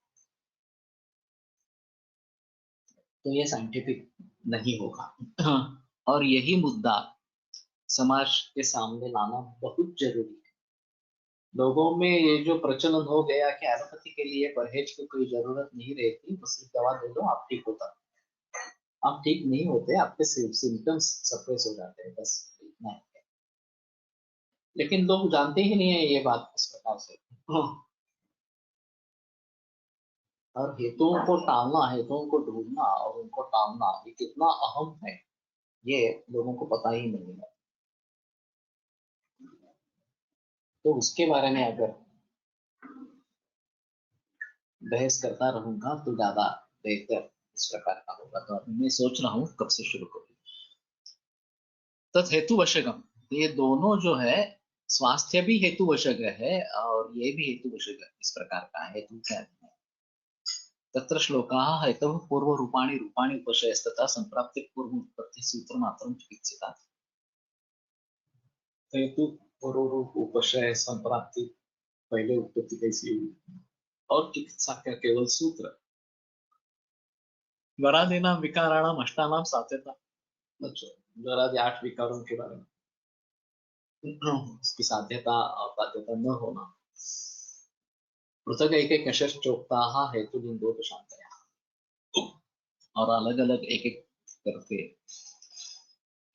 Speaker 2: तो ये साइंटिफिक नहीं होगा। और यही मुद्दा समाज के सामने लाना बहुत जरूरी है। लोगों में ये जो प्रचलन हो गया कि एलोपैथी के लिए परहेज की कोई जरूरत नहीं रहती, बस दवा दे दो आप ठीक होता, आप ठीक नहीं होते, आपके सिम्टम्स सप्रेस हो जाते हैं, बस इतना है। लेकिन लोग जानते ही नहीं है ये बात इस प्रकार से। और हेतुओं को टालना, हेतुओं को ढूंढना और उनको टालना ये कितना अहम है, ये लोगों को पता ही नहीं है। तो उसके बारे में अगर बहस करता रहूंगा तो ज्यादा बेहतर इस प्रकार का होगा। तो अभी मैं सोच रहा हूँ कब से शुरू करूँ। तत् हेतु वशकम, ये दोनों जो है, स्वास्थ्य भी हेतु वशक है और ये भी हेतु वशक इस प्रकार का हेतु क्या है। तत्र श्लोकाः हेतुः पूर्वरूपाणि रूपाणि उपशयस्तथा संप्राप्ति पूर्व उत्पत्ति सूत्र मात्रं चिकित्सिता। हेतु पूर्व रूप उपशय संप्राप्ति, पहले उत्पत्ति कैसी हुई और चिकित्सा का केवल सूत्र। वरादीनां विकाराणाम अष्टानाम साध्यता, अच्छा वरादि 8 विकारों के बारे में उसकी साध्यता और बाध्यता न होना। पृथक एक एक चोक्ताः हेतु लिंगोपशान्तया, और अलग अलग एक एक करके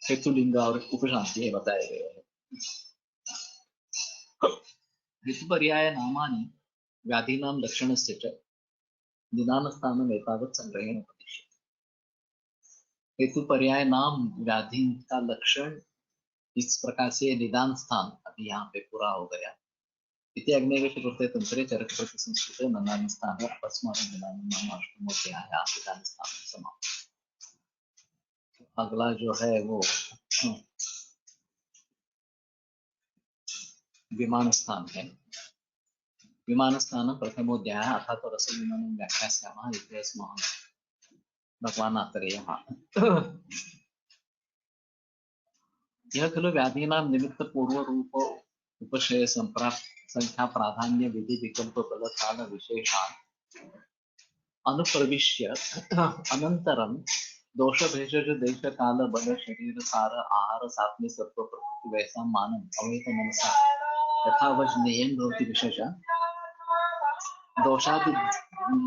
Speaker 2: हेतु लिंग और उपशांति बताए गए हैं। हेतु पर्याय नामानि व्याधीनां लक्षणस्य च निदानस्थानम् एतावत् संग्रहेण उपदिश्यते। हेतु पर्याय नाम व्याधि का लक्षण इस प्रकार से निदान स्थान अभी यहाँ पे पूरा हो गया। इति अग्नेवेश कृते तंत्रे चरक प्रति संस्कृते नन्नानि स्थाने अपस्मारं निदानं नाम अष्टमोऽध्यायः निदान स्थान समाप्त। अगला जो है वो विमान स्थान है। विमान स्थान प्रथमोऽध्यायः अर्थात रसविमानं व्याख्यास्यामः इति स्मः भगवान् आत्रेयः। यह खलु व्याधीनां निमित्त पूर्व रूप उपशय संप्राप्त संख्या प्राधान्य विधि विकल्प बल काल विशेषान् अनुप्रविश्य अनंतरम दोष भेषज देश काल बल शरीर सार आहार सात्म्य सत्व प्रकृति वैसा मानम अवेत मनसा यथावच नेयं भवति विशेष दोषादि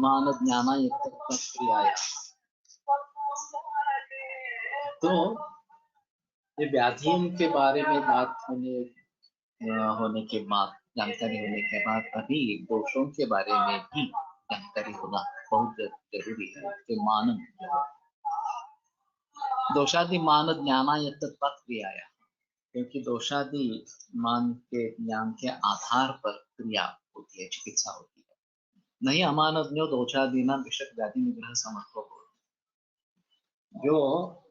Speaker 2: मान ज्ञानायुक्त क्रियाया। तो ये व्याधियों के बारे में बात होने के बाद, जानकारी होने के बाद अभी दोषों के बारे में भी जानकारी होना बहुत जरूरी है। कि मानव जो है दोषादि मान ज्ञानायत्त क्रियाया, क्योंकि दोषादि मान के ज्ञान के आधार पर क्रिया होती है, चिकित्सा होती है। नहीं अमानज्ञो दोषादीना विषक व्याधि निग्रह समर्थो हो, जो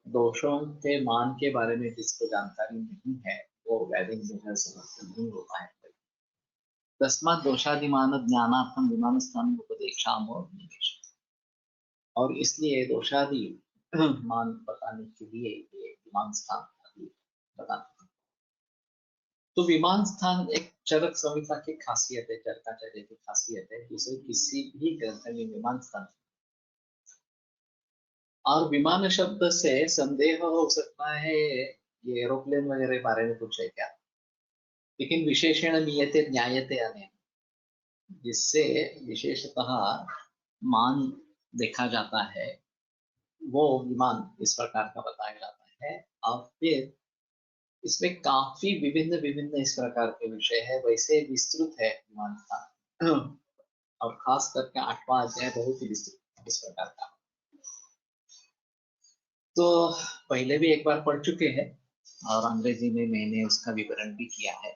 Speaker 2: दोषों के मान के बारे में जिसको जानकारी नहीं है वो व्याधि निग्रह समर्थ नहीं हो पाएगा। तस्मात् दोषादिमान ज्ञानार्थम विमान स्थान उपदेक्षाम और निवेश, और इसलिए दोषादि मान बताने के लिए ये विमान स्थान बताते हैं। तो विमान स्थान एक चरक संहिता की खासियत है, चरकाचार्य की खासियत है। दूसरे किसी भी ग्रंथ में विमान स्थान, और विमान शब्द से संदेह हो सकता है ये एरोप्लेन वगैरह बारे में कुछ है क्या, लेकिन विशेषण नियते न्यायते अनेन, जिससे विशेषतः मान देखा जाता है वो विमान इस प्रकार का बताया जाता है। और फिर इसमें काफी विभिन्न विभिन्न इस प्रकार के विषय है, वैसे विस्तृत है विमान स्थान, और खास करके 8वां अध्याय बहुत ही विस्तृत इस प्रकार का। तो पहले भी एक बार पढ़ चुके हैं, और अंग्रेजी में मैंने उसका विवरण भी किया है।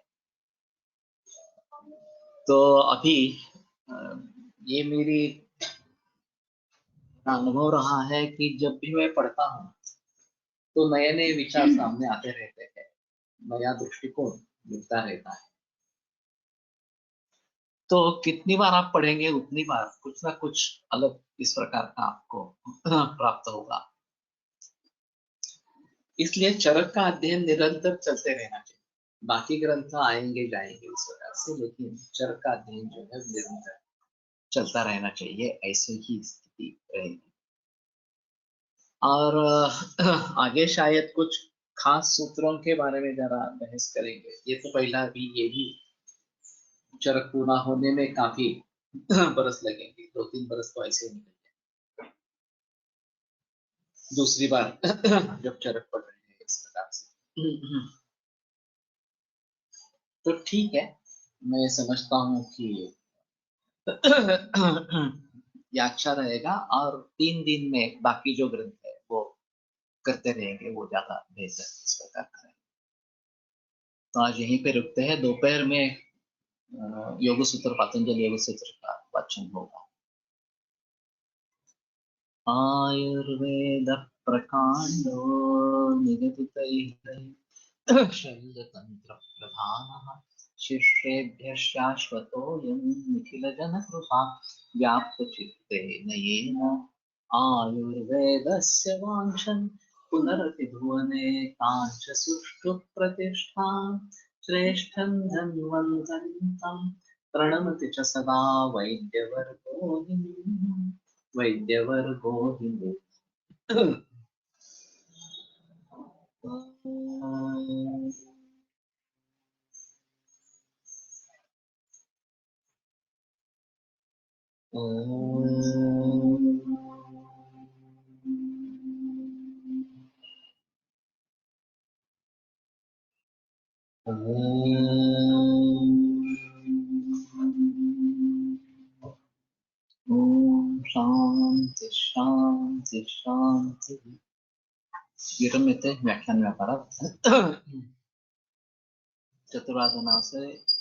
Speaker 2: तो अभी ये मेरी अनुभव रहा है कि जब भी मैं पढ़ता हूँ तो नए नए विचार सामने आते रहते हैं, नया दृष्टिकोण मिलता रहता है। तो कितनी बार आप पढ़ेंगे उतनी बार कुछ ना कुछ अलग इस प्रकार का आपको प्राप्त होगा। इसलिए चरक का अध्ययन निरंतर चलते रहना चाहिए। बाकी ग्रंथ आएंगे जाएंगे इस प्रकार से, लेकिन चरक का अध्ययन जो है निरंतर चलता रहना चाहिए, ऐसे ही स्थिति रहेगी। और आगे शायद कुछ खास सूत्रों के बारे में जरा बहस करेंगे। ये तो पहला भी यही चरक पूरा होने में काफी बरस लगेंगे, 2-3 बरस तो ऐसे ही निकल जाएंगे दूसरी बार जब चरक पढ़ रहे हैं इस प्रकार से। तो ठीक है, मैं समझता हूँ कि ये अच्छा रहेगा, और 3 दिन में बाकी जो ग्रंथ है वो करते रहेंगे, वो ज्यादा बेहतर इस प्रकार करें। तो आज यहीं पे रुकते हैं। दोपहर में योग सूत्र, पतंजलि योग सूत्र का वाचन होगा। आयुर्वेद प्रकांडो निगदितैः शल्यतंत्र प्रधानः शिष्येभ्यः शाश्वतोऽयं निखिलजनकृपा व्याप्तचित्तेन येन आयुर्वेदस्य वाञ्छन् पुनरपि भुवने काञ्च सुष्ठु प्रतिष्ठां श्रेष्ठं धन्वन्तरिं प्रणमति च सदा वैद्यवर्गो हिन्दु। ओम शांति शांति शांति। विरम्यते व्याख्यान व्यापार चतुराधना से